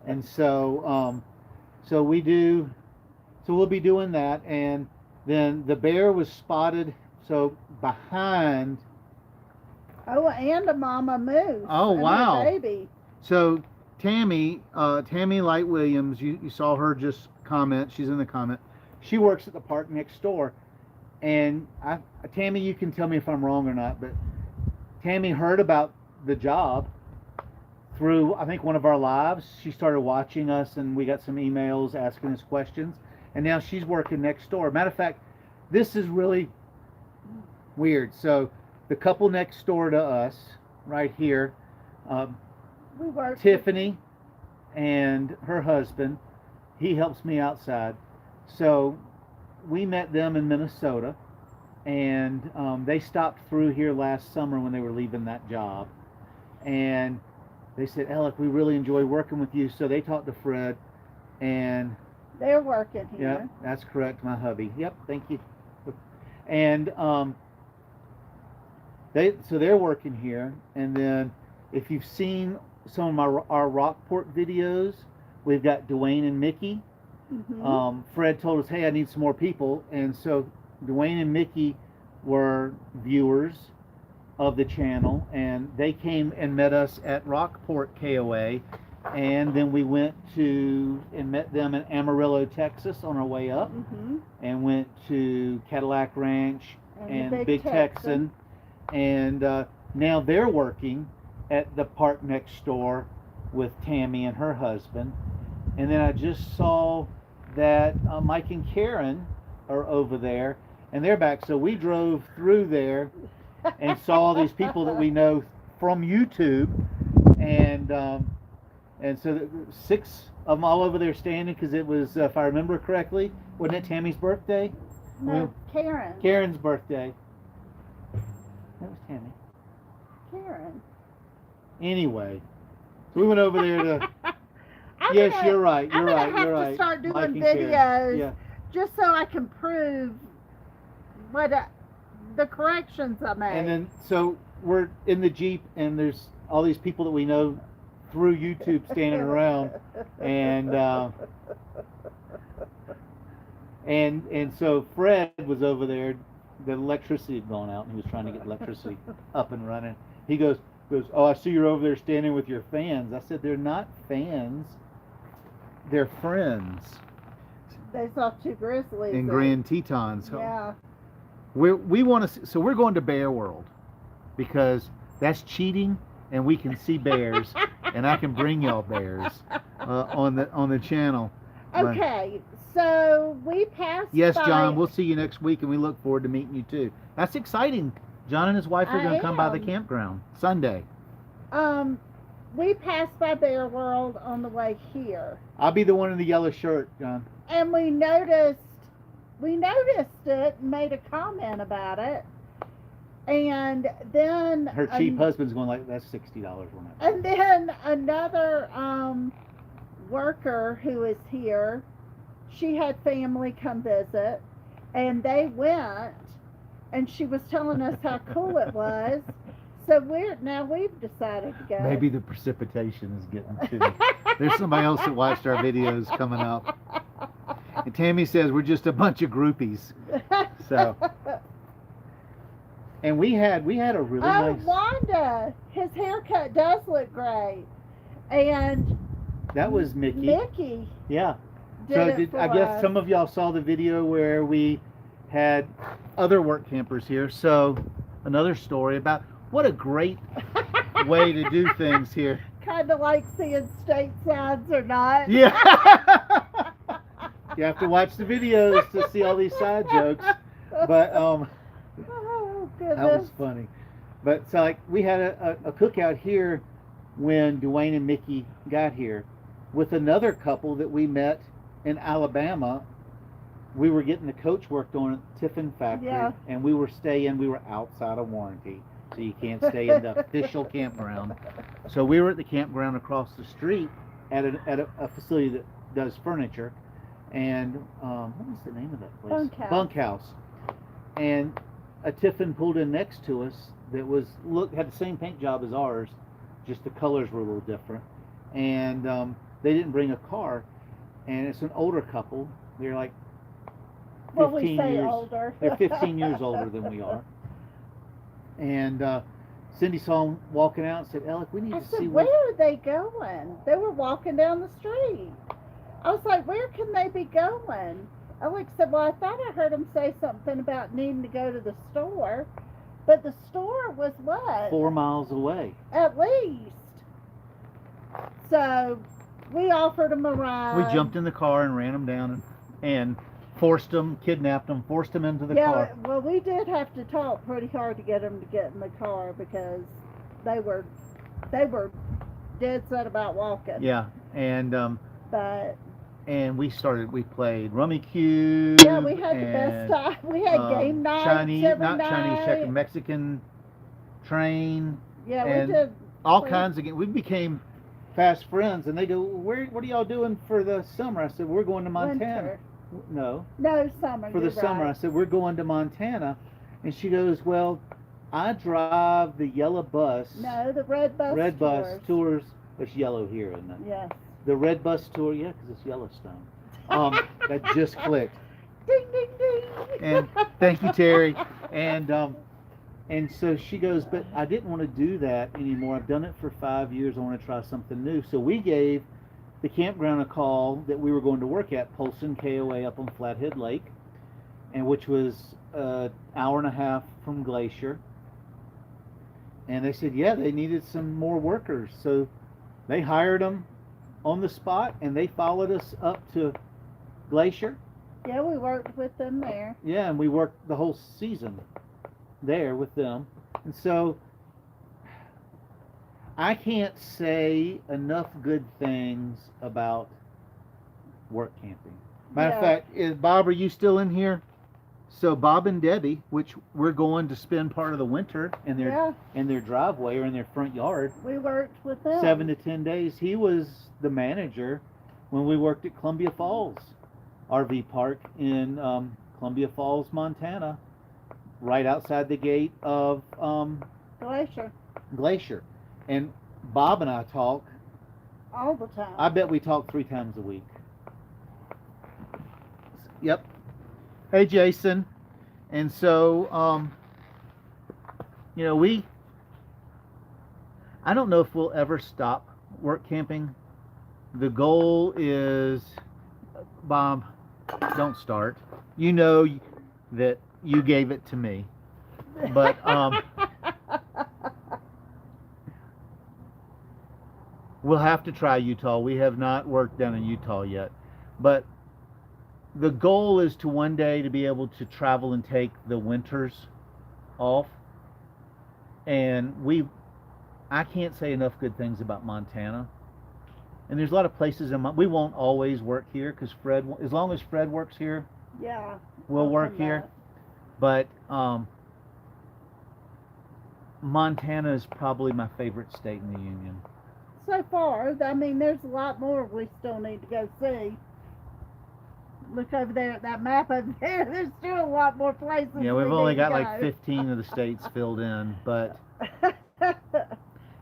And so, so we do. So we'll be doing that, and then the bear was spotted. So behind. Oh, and a mama moose. Oh, and wow. her baby. So Tammy Light Williams, you saw her just comment. She's in the comment. She works at the park next door, and Tammy, you can tell me if I'm wrong or not, but Tammy heard about the job through, I think, one of our lives. She started watching us, and we got some emails asking us questions, and now she's working next door. Matter of fact, this is really weird. So the couple next door to us, right here, Tiffany and her husband, he helps me outside. So we met them in Minnesota, and they stopped through here last summer when they were leaving that job. And they said, Alec, we really enjoy working with you. So they talked to Fred, and they're working here. Yeah, that's correct, my hubby. Yep, thank you. And they're working here. And then if you've seen some of our Rockport videos, we've got Dwayne and Mickey. Mm-hmm. Fred told us, hey, I need some more people. And so Dwayne and Mickey were viewers of the channel, and they came and met us at Rockport KOA, and then we went to and met them in Amarillo, Texas on our way up, Mm-hmm. and went to Cadillac Ranch and Big Texan, and now they're working at the park next door with Tammy and her husband. And then I just saw that Mike and Karen are over there, and they're back. So we drove through there and saw all these people that we know from YouTube, and so 6 of them all over there standing, because it was, if I remember correctly, wasn't it Tammy's birthday? No, Karen. Karen's birthday. That was Tammy. Karen. Anyway, so we went over there to. I'm Yes, gonna- you're right. I'm You're gonna right. have You're to right. start doing Mike and Karen. videos Yeah. just so I can prove what the corrections I made. And then so we're in the Jeep, and there's all these people that we know through YouTube standing around, and so Fred was over there. The electricity had gone out, and he was trying to get electricity up and running. He goes, oh, I see you're over there standing with your fans. I said, they're not fans, they're friends. They saw 2 grizzlies. In Grand Tetons. Yeah. We want to. So we're going to Bear World, because that's cheating, and we can see bears, and I can bring y'all bears on the channel. Right. Okay, so we passed Yes, by. John, we'll see you next week, and we look forward to meeting you too. That's exciting. John and his wife are going I to come by the am. campground Sunday. Um, we passed by Bear World on the way here, I'll be the one in the yellow shirt, John. and we noticed it, and made a comment about it, and then Her cheap husband's going like, that's $60 on that. and then another worker who is here, she had family come visit, and they went, and she was telling us how cool it was. So we've decided to go. Maybe the precipitation is getting to me. There's somebody else that watched our videos coming up. And Tammy says we're just a bunch of groupies. So, and we had a really nice. Wanda, his haircut does look great, and That was Mickey. Mickey. Yeah. Did So it for I guess us. some of y'all saw the video where we had other work campers here. So another story about what a great way to do things here. Kind of like seeing state signs or not. Yeah. You have to watch the videos to see all these side jokes. But Oh that was goodness. funny. But so like we had a cookout here when Dwayne and Mickey got here with another couple that we met in Alabama. We were getting the coach worked on at Tiffin Factory, Yeah. and we were outside of warranty, so you can't stay in the official campground. So we were at the campground across the street at a facility that does furniture, and what was the name of that place? Bunkhouse. And a Tiffin pulled in next to us that had the same paint job as ours, just the colors were a little different, and they didn't bring a car, and it's an older couple. They're like 15 Well, we say years. older. They're 15 years older than we are. And Cindy saw them walking out and said, "Alec, we need I to see said, where are they going? They were walking down the street. I was like, where can they be going? Alex said, well, I thought I heard him say something about needing to go to the store. But the store was what? 4 miles away." At least. So we offered them a ride. We jumped in the car and ran them down and kidnapped them, forced them into the car. Well, we did have to talk pretty hard to get them to get in the car because they were dead set about walking. Yeah, and But we played Rummy Cube. yeah, we had the best time. We had game nights every night. Chinese, Mexican train. Yeah, and we did all we- kinds of games. We became fast friends, and they go, what are y'all doing for the summer? I said, we're going to Montana. winter. No, No, summer. for the you're summer. I right. said, we're going to Montana. And she goes, well, I drive the yellow bus. No, the red bus. Red bus tours. tours. It's yellow here, isn't it? Yes. The red bus tour, yeah, because it's Yellowstone. That just clicked. Ding ding ding. And thank you, Terry. And so she goes, but I didn't want to do that anymore. I've done it for 5 years. I want to try something new. So we gave the campground a call that we were going to work at, Polson KOA up on Flathead Lake, and which was an hour and a half from Glacier. And they said, yeah, they needed some more workers. So they hired them on the spot, and they followed us up to Glacier. Yeah, we worked with them there. Yeah, and we worked the whole season there with them. And so I can't say enough good things about work camping. Matter of fact, Bob, are you still in here? So Bob and Debbie, which we're going to spend part of the winter in their driveway or in their front yard, We worked with them. 7 to 10 days. He was the manager when we worked at Columbia Falls RV Park in Columbia Falls, Montana, right outside the gate of Glacier. And Bob and I talk. All the time. I bet we talk 3 times a week. Yep. Hey, Jason. And so, I don't know if we'll ever stop work camping. The goal is, Bob, don't start. You know that you gave it to me. But, we'll have to try Utah. We have not worked down in Utah yet. But the goal is to one day to be able to travel and take the winters off. And I can't say enough good things about Montana. And there's a lot of places we won't always work here because as long as Fred works here, Yeah. we'll I'll work come here. back. But Montana is probably my favorite state in the union. So far, I mean, there's a lot more we still need to go see. Look over there at that map over there. There's still a lot more places. Yeah, we've only got like go. 15 of the states filled in. But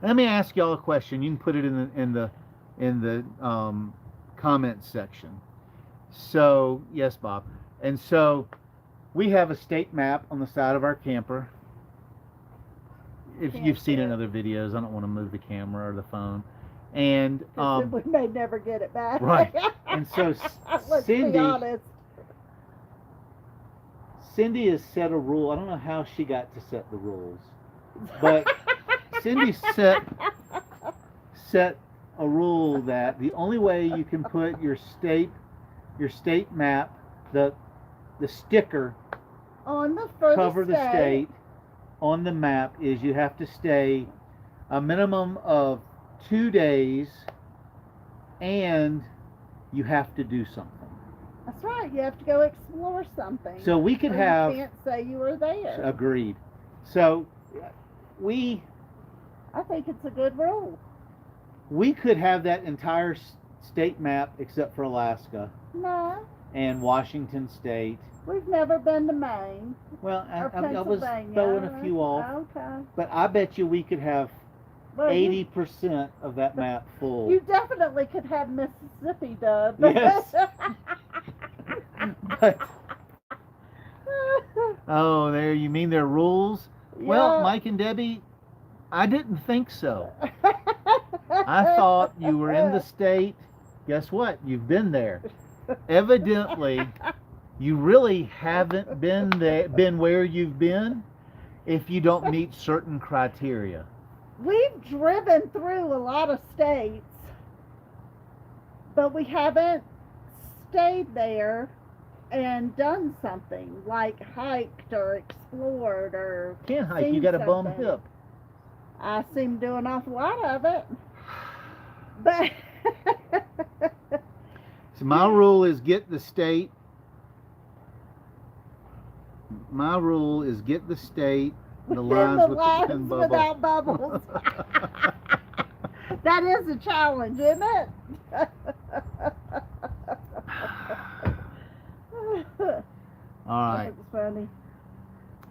let me ask y'all a question. You can put it in the comments section. So yes, Bob. And so we have a state map on the side of our camper. If Can't you've seen see it in it. other videos, I don't want to move the camera or the phone. And we may never get it back. right. And so Let's Cindy, be honest. Cindy has set a rule. I don't know how she got to set the rules, but Cindy set a rule that the only way you can put your state map, the sticker On the furthest cover the state on the map is you have to stay a minimum of 2 days and you have to do something. That's right. You have to go explore something. So we could or have. You can't say you were there. Agreed. So I think it's a good rule. we could have that entire state map except for Alaska No, and Washington State. we've never been to Maine Well, or I was Pennsylvania. throwing a few off, Okay. but I bet you we could have Well, 80% of that map full. You definitely could have Mississippi done. Yes. But, oh, there, you mean there are rules? Well, Yeah. Mike and Debbie, I didn't think so. I thought you were in the state. Guess what? You've been there. Evidently, you really haven't been where you've been if you don't meet certain criteria. We've driven through a lot of states, but we haven't stayed there and done something like hiked or explored or Can't hike, you seen got a bum something. hip. I seem to do an awful lot of it. But So my rule is get the state. My rule is get the state, the within lines the with lines the pin bubble. without bubbles. That is a challenge, isn't it? All right, That's funny.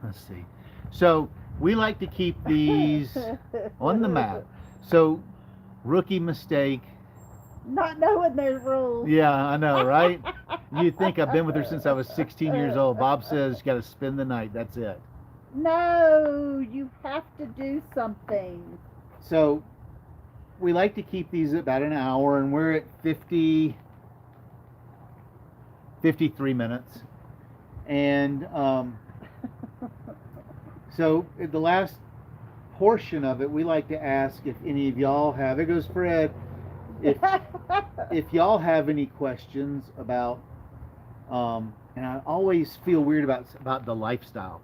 let's see. So we like to keep these on the map. So rookie mistake. Not knowing their rules. Yeah, I know, right? You'd think I've been with her since I was 16 years old. Bob says you got to spend the night. That's it. No, you have to do something. So we like to keep these about an hour, and we're at 53 minutes. And so at the last portion of it, we like to ask if any of y'all have. There goes Fred. If y'all have any questions about, and I always feel weird about the lifestyle,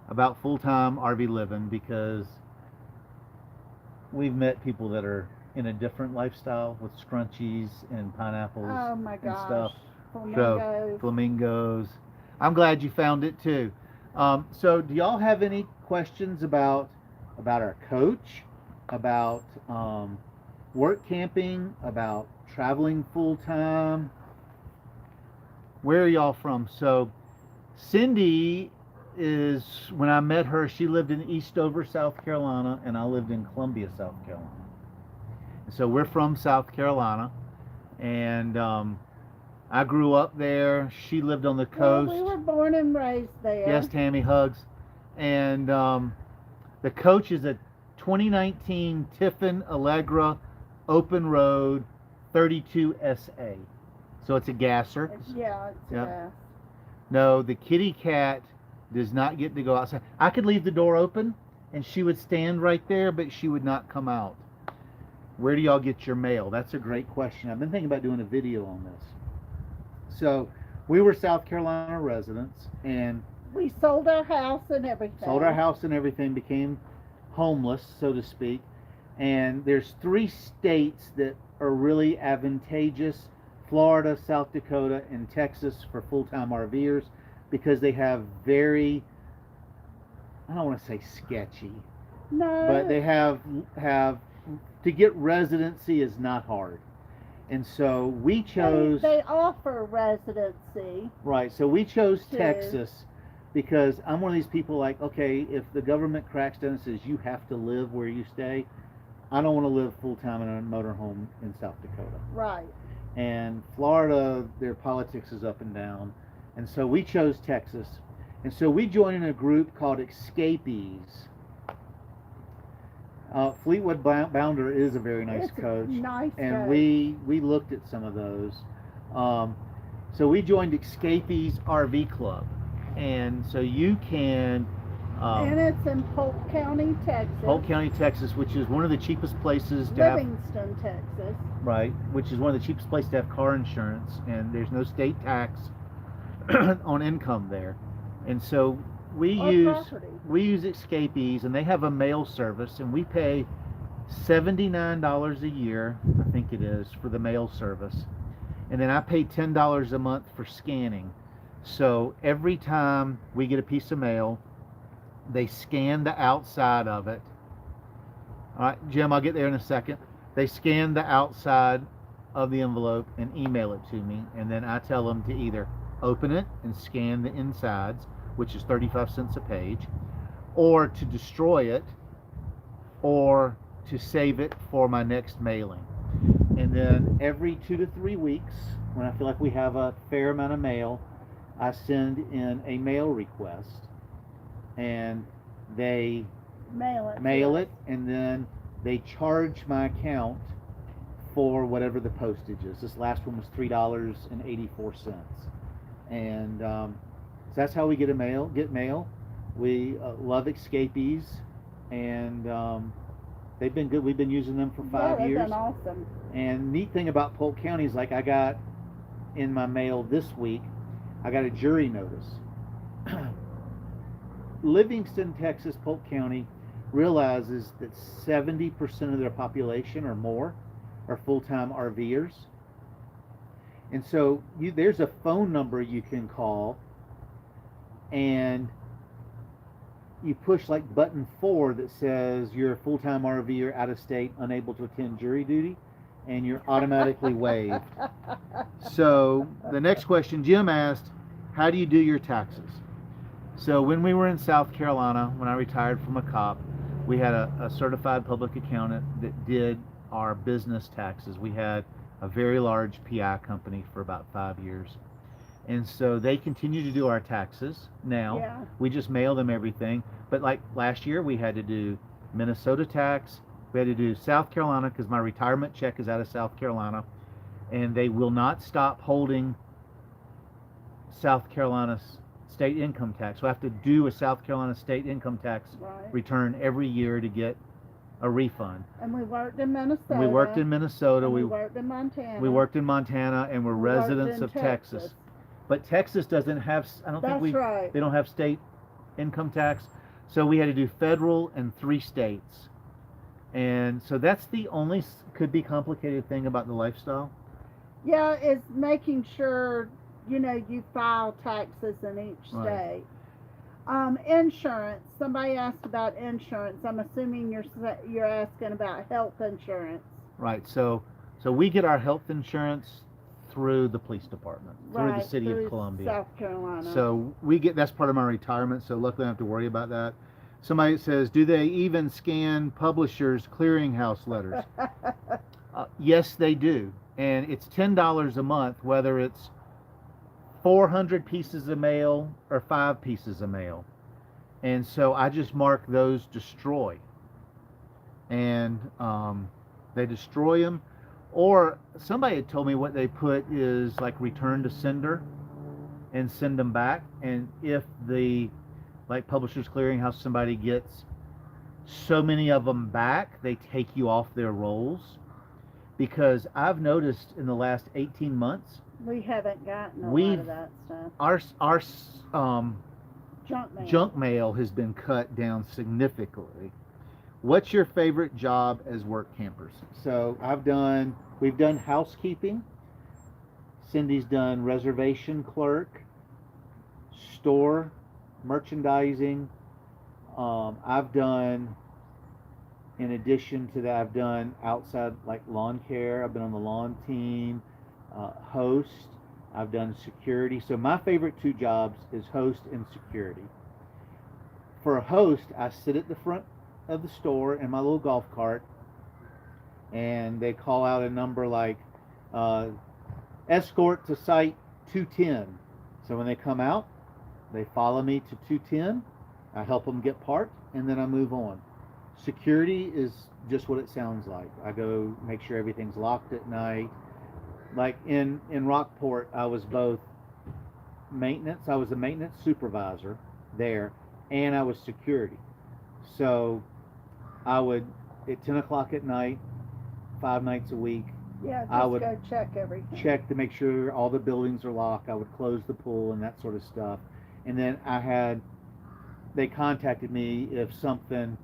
about full-time RV living, because we've met people that are in a different lifestyle with scrunchies and pineapples Oh my and gosh. stuff. Flamingos. Flamingos. I'm glad you found it too. So do y'all have any questions about our coach, about work camping, about traveling full-time? Where are y'all from? So Cindy is, when I met her, she lived in Eastover, South Carolina, and I lived in Columbia, South Carolina. So we're from South Carolina, and I grew up there. She lived on the coast. Well, we were born and raised there. Yes, Tammy, hugs. And the coach is a 2019 Tiffin Allegra Open Road 32 SA. So it's a gasser. Yeah, it's Yep. gas. No, the kitty cat does not get to go outside. I could leave the door open and she would stand right there, but she would not come out. Where do y'all get your mail? That's a great question. I've been thinking about doing a video on this. So we were South Carolina residents and We sold our house and everything. sold our house and everything, became homeless, so to speak. And there's 3 states that are really advantageous: Florida, South Dakota, and Texas for full-time RVers, because they have very, I don't want to say sketchy, but No, they have to get residency is not hard. And so we chose they offer residency right. So we chose too. Texas because I'm one of these people like, okay, if the government cracks down and says you have to live where you stay, I don't want to live full time in a motorhome in South Dakota. Right. And Florida, their politics is up and down. And so we chose Texas. And so we joined in a group called Escapees. Fleetwood Bounder is a very nice It's a coach, nice and coach. we looked at some of those. Um, so we joined Escapees RV Club, and so you can And it's in Polk County, Texas. Polk County, Texas, which is one of the cheapest places to have Livingston, Texas. right, which is one of the cheapest places to have car insurance, and there's no state tax on income there, and so we Or use property. we use Escapees, and they have a mail service, and we pay $79 a year, I think it is, for the mail service, and then I pay $10 a month for scanning. So every time we get a piece of mail, they scan the outside of it. All right, Jim, I'll get there in a second. They scan the outside of the envelope and email it to me, and then I tell them to either open it and scan the insides, which is 35 cents a page, or to destroy it, or to save it for my next mailing. And then every 2 to 3 weeks, when I feel like we have a fair amount of mail, I send in a mail request, and they Mail it. mail to it, and then they charge my account for whatever the postage is. This last one was $3.84, and so that's how we get mail. We love Escapees, and they've been good. We've been using them for us. 5 they've years. been awesome. And neat thing about Polk County is, like, I got in my mail this week, I got a jury notice. Livingston, Texas, Polk County realizes that 70% of their population or more are full-time RVers. And so there's a phone number you can call, and you push like button 4 that says you're a full-time RVer out of state, unable to attend jury duty, and you're automatically waived. So the next question Jim asked, how do you do your taxes? So when we were in South Carolina, when I retired from a cop, we had a certified public accountant that did our business taxes. We had a very large PI company for about 5 years. And so they continue to do our taxes now. Yeah. We just mail them everything. But like last year, we had to do Minnesota tax. We had to do South Carolina because my retirement check is out of South Carolina. And they will not stop holding South Carolina's state income tax. So I have to do a South Carolina state income tax Right. return every year to get a refund. And we worked in Minnesota. And we worked in Minnesota. And we worked in Montana. We worked in Montana, and we're We worked residents in of Texas. But Texas doesn't have, I don't think That's right. they don't have state income tax. So we had to do federal and 3 states. And so that's the only could be complicated thing about the lifestyle. Yeah, it's making sure, you file taxes in each Right. state. Insurance. Somebody asked about insurance. I'm assuming you're asking about health insurance. Right. So we get our health insurance through the police department, through Right, the city through of Columbia. South Carolina. So that's part of my retirement. So luckily I don't have to worry about that. Somebody says, do they even scan publishers' clearinghouse letters? Yes, they do. And it's $10 a month, whether it's 400 pieces of mail or 5 pieces of mail. And so I just mark those destroy. And they destroy them. Or somebody had told me what they put is like return to sender and send them back. And if the Publishers Clearinghouse, somebody gets so many of them back, they take you off their rolls. Because I've noticed in the last 18 months, We haven't gotten a lot We've of that stuff. our Junk mail. junk mail has been cut down significantly. What's your favorite job as work campers? So we've done housekeeping. Cindy's done reservation clerk, store, merchandising. I've done, in addition to that, I've done outside like lawn care. I've been on the lawn team, host. I've done security. So my favorite two jobs is host and security. For a host, I sit at the front of the store in my little golf cart, and they call out a number like escort to site 210. So when they come out, they follow me to 210. I help them get parked, and then I move on. Security is just what it sounds like. I go make sure everything's locked at night. Like in Rockport, I was both maintenance. I was a maintenance supervisor there, and I was security. So I would, at 10 o'clock at night, 5 nights a week, Yeah, just I would go check everything. check to make sure all the buildings are locked. I would close the pool and that sort of stuff. And then they contacted me if something,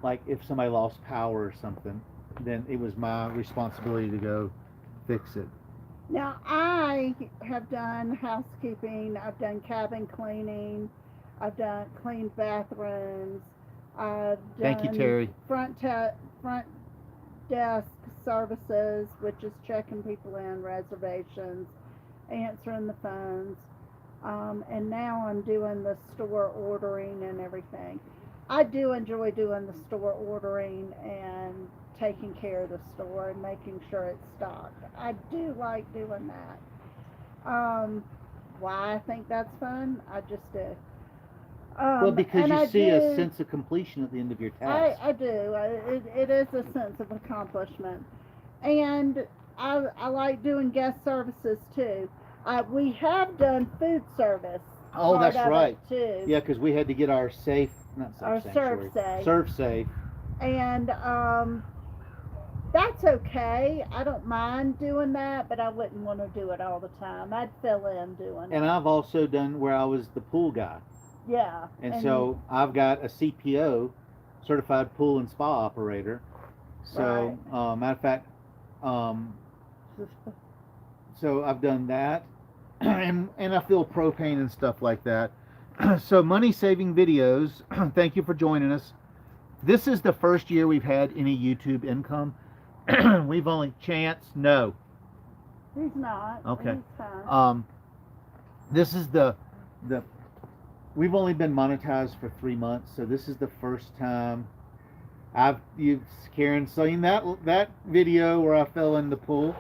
like if somebody lost power or something, then it was my responsibility to go fix it. Now, I have done housekeeping, I've done cabin cleaning, I've done cleaned bathrooms, I've done Thank you, Terry. front desk services, which is checking people in, reservations, answering the phones, and now I'm doing the store ordering and everything. I do enjoy doing the store ordering and taking care of the store and making sure it's stocked. I do like doing that. Why I think that's fun? I just do. Well, because and you I see a do- sense of completion at the end of your task. I do. It is a sense of accomplishment. And I like doing guest services too. We have done food service. Oh, part that's of right. It too. Yeah, because we had to get our safe, not safe Our sanctuary, serve safe. serve safe. And that's okay. I don't mind doing that, but I wouldn't want to do it all the time. I'd fill in doing And it. I've also done where I was the pool guy. Yeah. And so I've got a CPO, certified pool and spa operator. So, matter of fact, so I've done that, and I fill propane and stuff like that. So money saving videos. Thank you for joining us. This is the first year we've had any YouTube income. We've only No. He's not. Okay. He's fine. This is we've only been monetized for 3 months, so this is the first time you've Karen seen that video where I fell in the pool.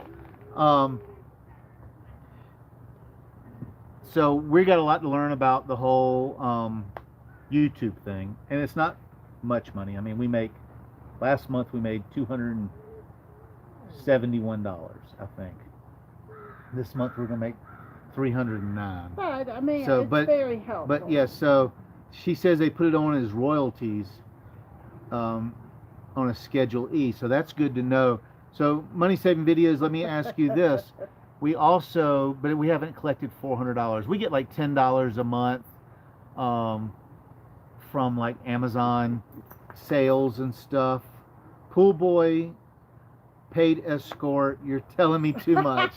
So we got a lot to learn about the whole YouTube thing, and it's not much money. I mean, last month we made $271, I think. This month we're gonna make 309. But I mean, So, it's but- very helpful. But yeah, so she says they put it on as royalties on a Schedule E, so that's good to know. So money saving videos. Let me ask you this: we haven't collected $400. We get like $10 a month from like Amazon sales and stuff. Pool boy, paid escort. You're telling me too much.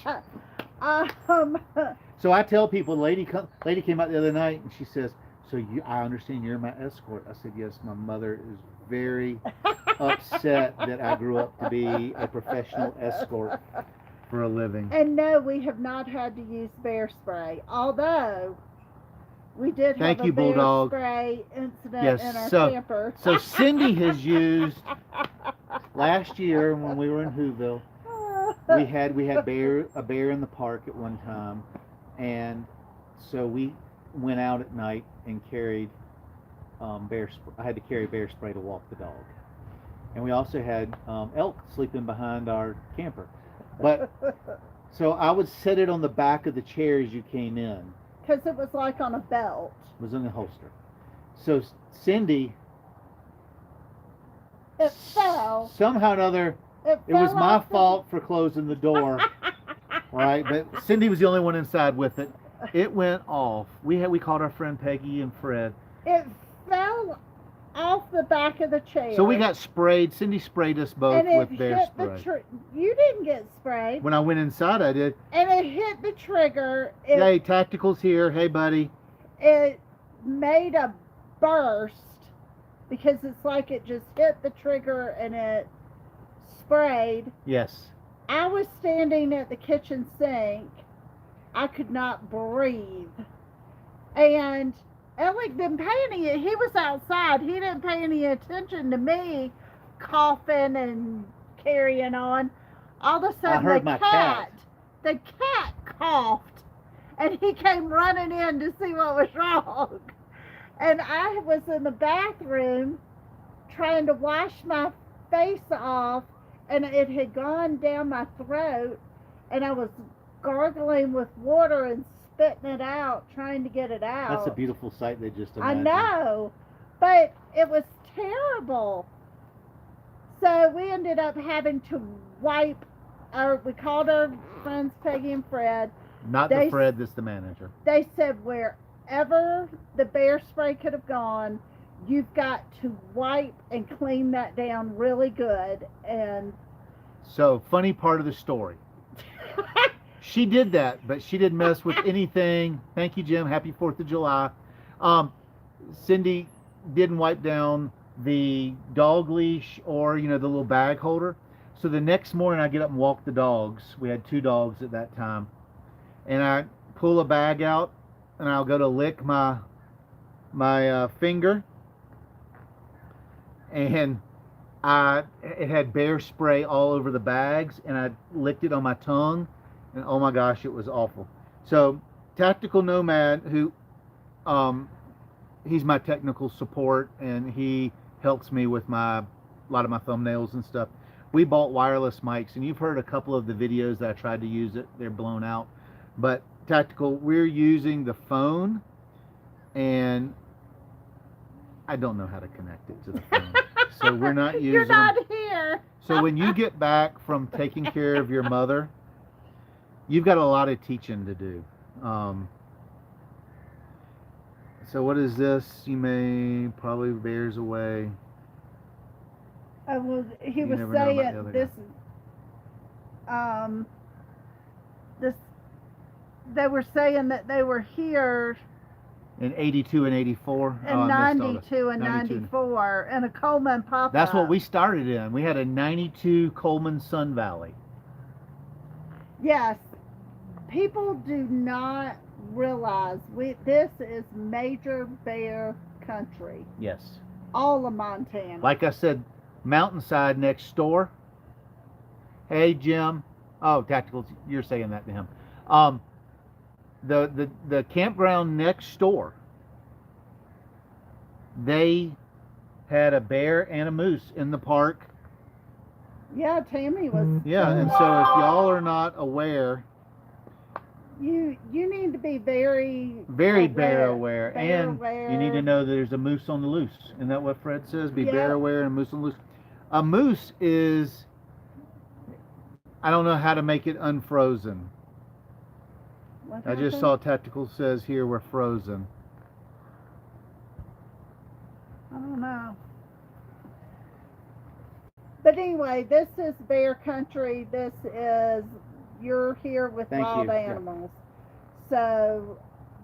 So I tell people, lady came out the other night and she says, "So I understand you're my escort." I said, "Yes, my mother is very upset that I grew up to be a professional escort for a living." And no, we have not had to use bear spray, although we did Thank have you, a bear Bulldog. spray incident Yes, in our so- camper. So Cindy has used last year when we were in Whoville. We had a bear in the park at one time, and so we went out at night and carried bear spray. I had to carry bear spray to walk the dog, and we also had elk sleeping behind our camper. But so I would set it on the back of the chair as you came in. Because it was like on a belt. It was in the holster. So Cindy, It fell. somehow or other, It it was fell my off the- fault for closing the door right? But Cindy was the only one inside with it. It went off. We called our friend Peggy and Fred. It fell off the back of the chair. So we got sprayed. Cindy sprayed us both and it with bear hit spray. You didn't get sprayed. When I went inside, I did. And it hit the trigger. Hey, Tactical's here. Hey, buddy. It made a burst because it's like it just hit the trigger and it sprayed. Yes. I was standing at the kitchen sink. I could not breathe. And Alec didn't pay any. He was outside. He didn't pay any attention to me coughing and carrying on. All of a sudden, I heard my cat. The cat coughed, and he came running in to see what was wrong. And I was in the bathroom trying to wash my face off, and it had gone down my throat, and I was gargling with water and spitting it out, trying to get it out. That's a beautiful sight they just I imagined. know, but it was terrible. So we ended up having to wipe we called our friends Peggy and Fred. Not the Fred that's the manager. They said wherever the bear spray could have gone, you've got to wipe and clean that down really good. And so, funny part of the story. She did that, but she didn't mess with anything. Thank you, Jim. Happy 4th of July. Cindy didn't wipe down the dog leash or, the little bag holder. So the next morning I get up and walk the dogs. We had 2 dogs at that time. And I pull a bag out and I'll go to lick my finger. And it had bear spray all over the bags, and I licked it on my tongue. And oh my gosh, it was awful. So Tactical Nomad, who he's my technical support, and he helps me with a lot of my thumbnails and stuff. We bought wireless mics, and you've heard a couple of the videos that I tried to use it. They're blown out. But Tactical, we're using the phone, and I don't know how to connect it to the phone. So we're not using. You're not here. So when you get back from taking care of your mother, you've got a lot of teaching to do. So what is this? You may probably bears away. He was saying this. This. They were saying that they were here in 82 and 84. And 92 and 94, and a Coleman pop-up. That's what we started in. We had a 92 Coleman Sun Valley. Yes. People do not realize this is major bear country. Yes. All of Montana. Like I said, mountainside next door. Hey, Jim. Oh, Tactical, you're saying that to him. The campground next door, they had a bear and a moose in the park. Yeah, Tammy was. Yeah, and so if y'all are not aware, you need to be very bear aware, and you need to know that there's a moose on the loose. Isn't that what Fred says? Be bear aware and a moose on the loose. A moose is, I don't know how to make it unfrozen. I just saw Tactical says here we're frozen. I don't know. But anyway, this is bear country. This is, you're here with wild animals. So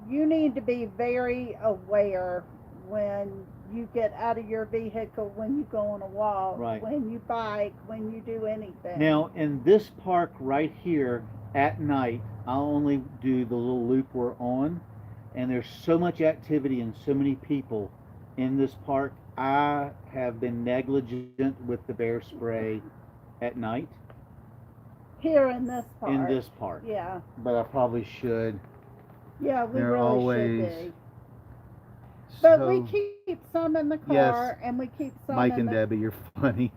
you need to be very aware when you get out of your vehicle, when you go on a walk, when you bike, when you do anything. Now, in this park right here, at night, I'll only do the little loop we're on, and there's so much activity and so many people in this park. I have been negligent with the bear spray at night. Here in this park. In this park. Yeah. But I probably should. Yeah, we They're really always, should be. But we keep some in the car, and we keep some Mike and Debbie, you're funny.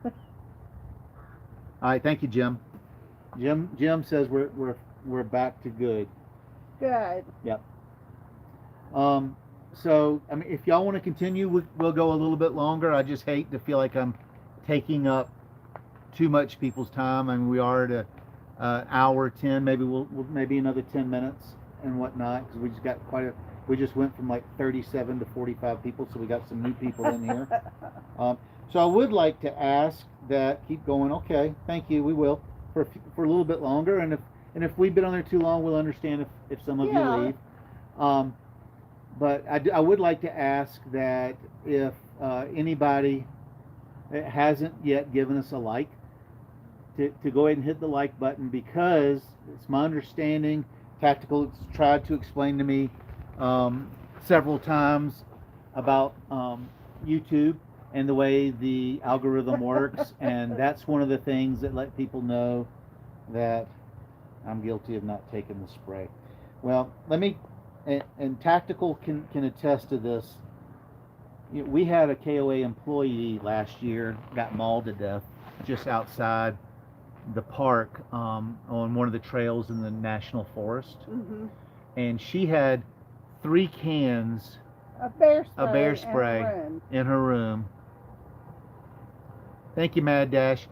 All right, thank you, Jim. Jim says we're back to good. Good. Yep. So I mean, if y'all want to continue, we'll go a little bit longer. I just hate to feel like I'm taking up too much people's time. I mean, we are at hour 10, maybe maybe another 10 minutes and whatnot, because we just got we just went from like 37 to 45 people, so we got some new people in here. So I would like to ask that, keep going. Okay, thank you. We will for a little bit longer, and if we've been on there too long, we'll understand if some of you Yeah. leave. But I would like to ask that if anybody hasn't yet given us a like, to go ahead and hit the like button, because it's my understanding, Tactical tried to explain to me several times about YouTube and the way the algorithm works, and that's one of the things that let people know that I'm guilty of not taking the spray. Well, let me, and Tactical can attest to this. We had a KOA employee last year got mauled to death just outside the park, on one of the trails in the national forest. Mm-hmm. And she had 3 cans Of bear of bear spray spray in her room. Thank you, Mad Dash.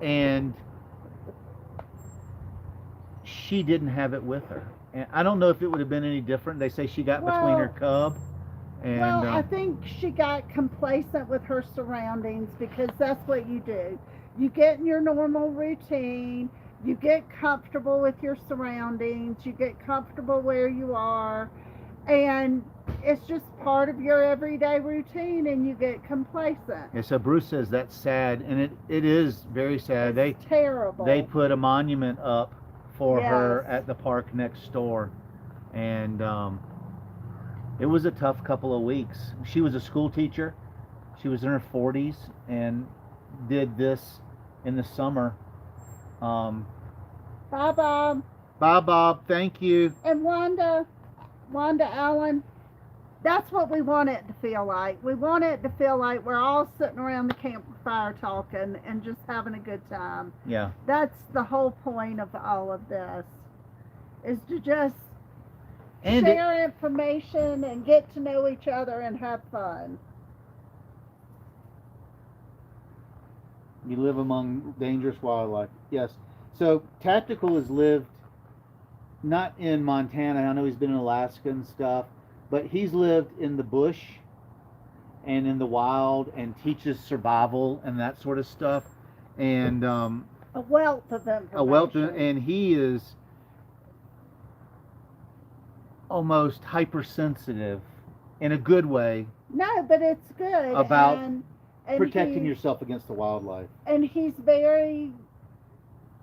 And she didn't have it with her. And I don't know if it would have been any different. They say she got between her cub and. Well, I think she got complacent with her surroundings, because that's what you do. You get in your normal routine, you get comfortable with your surroundings, you get comfortable where you are, and it's just part of your everyday routine, and you get complacent. Yeah, so Bruce says that's sad, and it is very sad. It's terrible. They put a monument up for her Yes. at the park next door, and it was a tough couple of weeks. She was a school teacher. She was in her 40s and did this in the summer. Bye, Bob. Bye, Bob. Thank you. And Wanda Allen, that's what we want it to feel like. We want it to feel like we're all sitting around the campfire talking and just having a good time. Yeah. That's the whole point of all of this, is to just And share information and get to know each other and have fun. You live among dangerous wildlife. Yes. So Tactical has lived not in Montana. I know he's been in Alaska and stuff, but he's lived in the bush and in the wild and teaches survival and that sort of stuff. And A wealth of information. and he is almost hypersensitive in a good way No, but it's good. about and protecting yourself against the wildlife. And he's very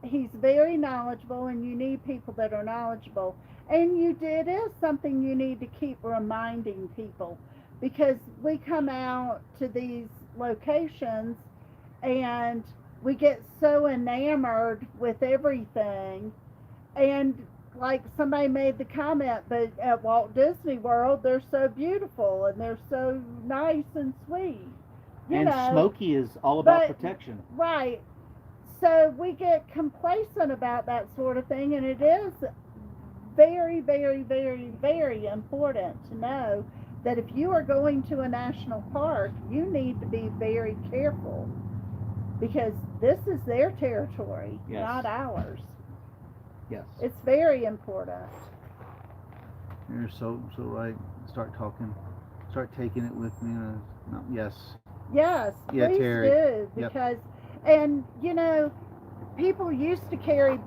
knowledgeable, and you need people that are knowledgeable. And it is something you need to keep reminding people, because we come out to these locations and we get so enamored with everything. And like somebody made the comment, but at Walt Disney World, they're so beautiful and they're so nice and sweet. You know, Smokey is all about but- protection. Right. So we get complacent about that sort of thing, and it is very, very, very, very important to know that if you are going to a national park, you need to be very careful, because this is their territory, Yes. not ours. Yes. It's very important. You're so right. Start taking it with me. No, yes. Yes, Yeah, please Terry. do, Yep. because, and people used to carry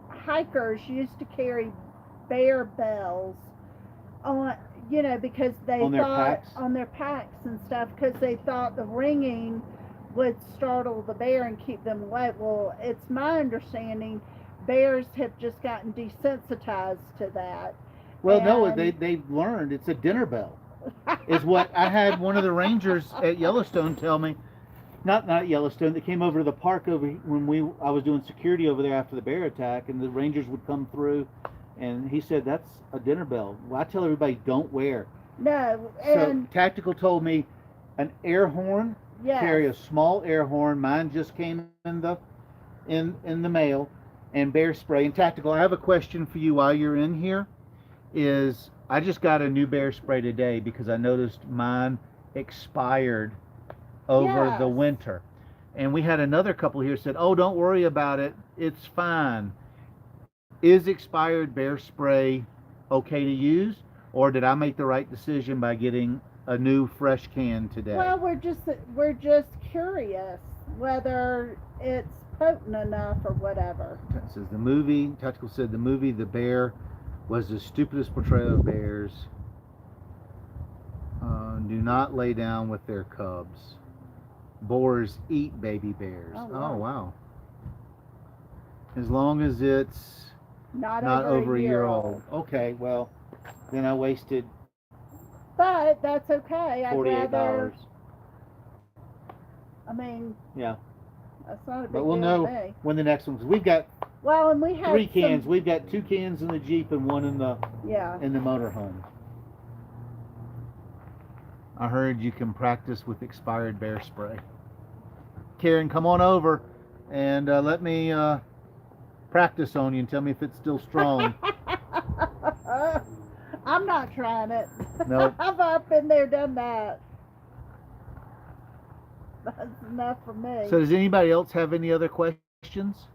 hikers used to carry bear bells on, because they On their thought packs? on their packs and stuff, because they thought the ringing would startle the bear and keep them away. Well, it's my understanding bears have just gotten desensitized to that. Well, no, And- they've learned it's a dinner bell. Is what I had one of the rangers at Yellowstone tell me. Not Yellowstone. They came over to the park when I was doing security over there after the bear attack, and the rangers would come through, and he said that's a dinner bell. Well, I tell everybody don't wear. No, So and Tactical told me an air horn. yes. Carry a small air horn. Mine just came in the mail, and bear spray. And Tactical, I have a question for you while you're in here. I just got a new bear spray today because I noticed mine expired over the Yes. winter. And we had another couple here said, "Oh, don't worry about it. It's fine." Is expired bear spray okay to use, or did I make the right decision by getting a new fresh can today? Well, we're just curious whether it's potent enough or whatever. It says the movie. Tactical said the movie The Bear was the stupidest portrayal of bears. Do not lay down with their cubs. Boars eat baby bears. Oh, Oh wow. wow. As long as it's Not over a year old. Okay, well, then I wasted But that's okay. I'd $48. rather. I mean, Yeah, that's not a big but we'll deal know to me. when the next one's. We've got Well, and we have 3 cans. some- We've got 2 cans in the Jeep and 1 in the Yeah. motorhome. I heard you can practice with expired bear spray. Karen, come on over and let me practice on you and tell me if it's still strong. I'm not trying it. Nope. I've up in there done that. That's enough for me. So does anybody else have any other questions?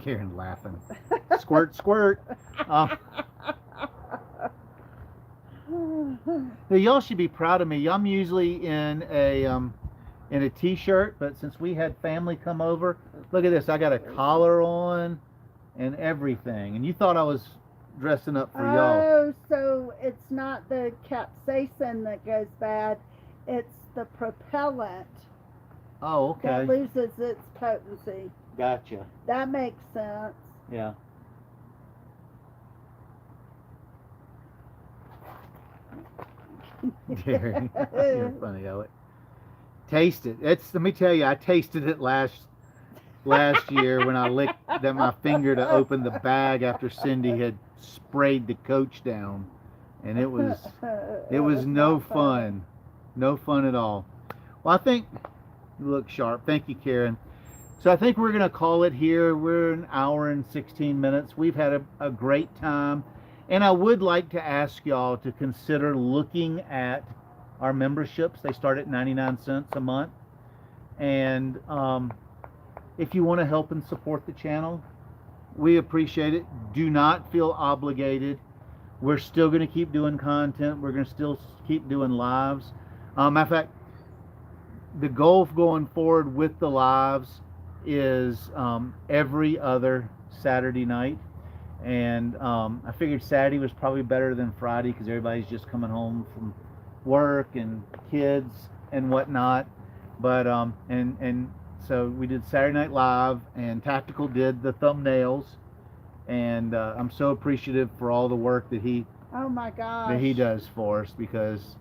Karen laughing. Squirt, squirt. Now, y'all should be proud of me. I'm usually in a t-shirt, but since we had family come over, look at this. I got a collar on and everything. And you thought I was dressing up for y'all. Oh, so it's not the capsaicin that goes bad. It's the propellant Oh, that okay. loses its potency. Gotcha. That makes sense. Yeah. You're funny, Alec. Taste it. Let me tell you, I tasted it last year when I licked my finger to open the bag after Cindy had sprayed the coach down, and it was no fun. No fun at all. Well, I think you look sharp. Thank you, Karen. So I think we're going to call it here. We're an hour and 16 minutes. We've had a great time. And I would like to ask y'all to consider looking at our memberships. They start at 99 cents a month. And if you want to help and support the channel, we appreciate it. Do not feel obligated. We're still going to keep doing content. We're going to still keep doing lives. Matter of fact, the goal going forward with the lives is every other Saturday night. And I figured Saturday was probably better than Friday because everybody's just coming home from work and kids and whatnot. But and so we did Saturday Night Live, and Tactical did the thumbnails, and I'm so appreciative for all the work that he Oh my gosh. does for us, because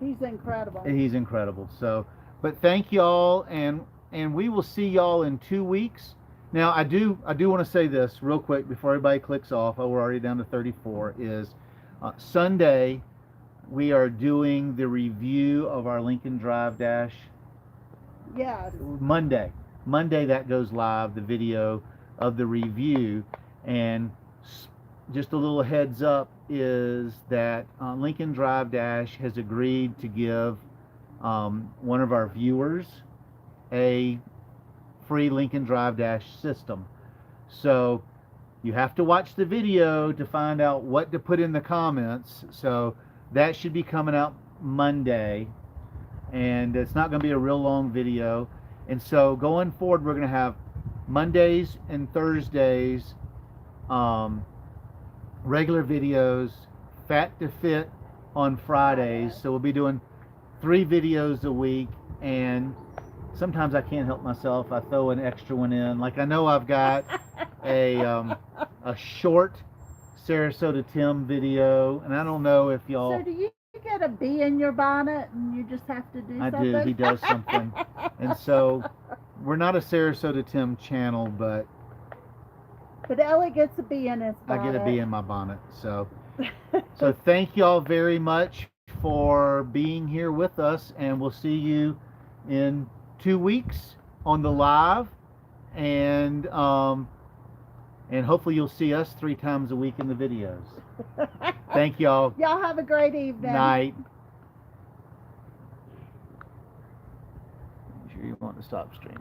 He's incredible. he's incredible. So, but thank y'all, and we will see y'all in 2 weeks. Now, I do want to say this real quick before everybody clicks off. Oh, we're already down to 34. Is Sunday we are doing the review of our Lincoln Drive Dash. Yes. Monday that goes live, the video of the review. And just a little heads up is that Lincoln Drive Dash has agreed to give one of our viewers a free Lincoln Drive Dash system. So you have to watch the video to find out what to put in the comments. So that should be coming out Monday, and it's not going to be a real long video. And so going forward, we're going to have Mondays and Thursdays regular videos, Fat to Fit on Fridays. So we'll be doing 3 videos a week, and sometimes I can't help myself. I throw an extra one in. Like, I know I've got a short Sarasota Tim video, and I don't know if y'all. So do you get a bee in your bonnet and you just have to do I something? do. He does something, and so we're not a Sarasota Tim channel, but But Ellie gets a bee in his bonnet. I get a bee in my bonnet. So thank y'all very much for being here with us, and we'll see you in 2 weeks on the live, and hopefully you'll see us 3 times a week in the videos. Thank y'all. Y'all have a great evening. Night. you want to stop streaming?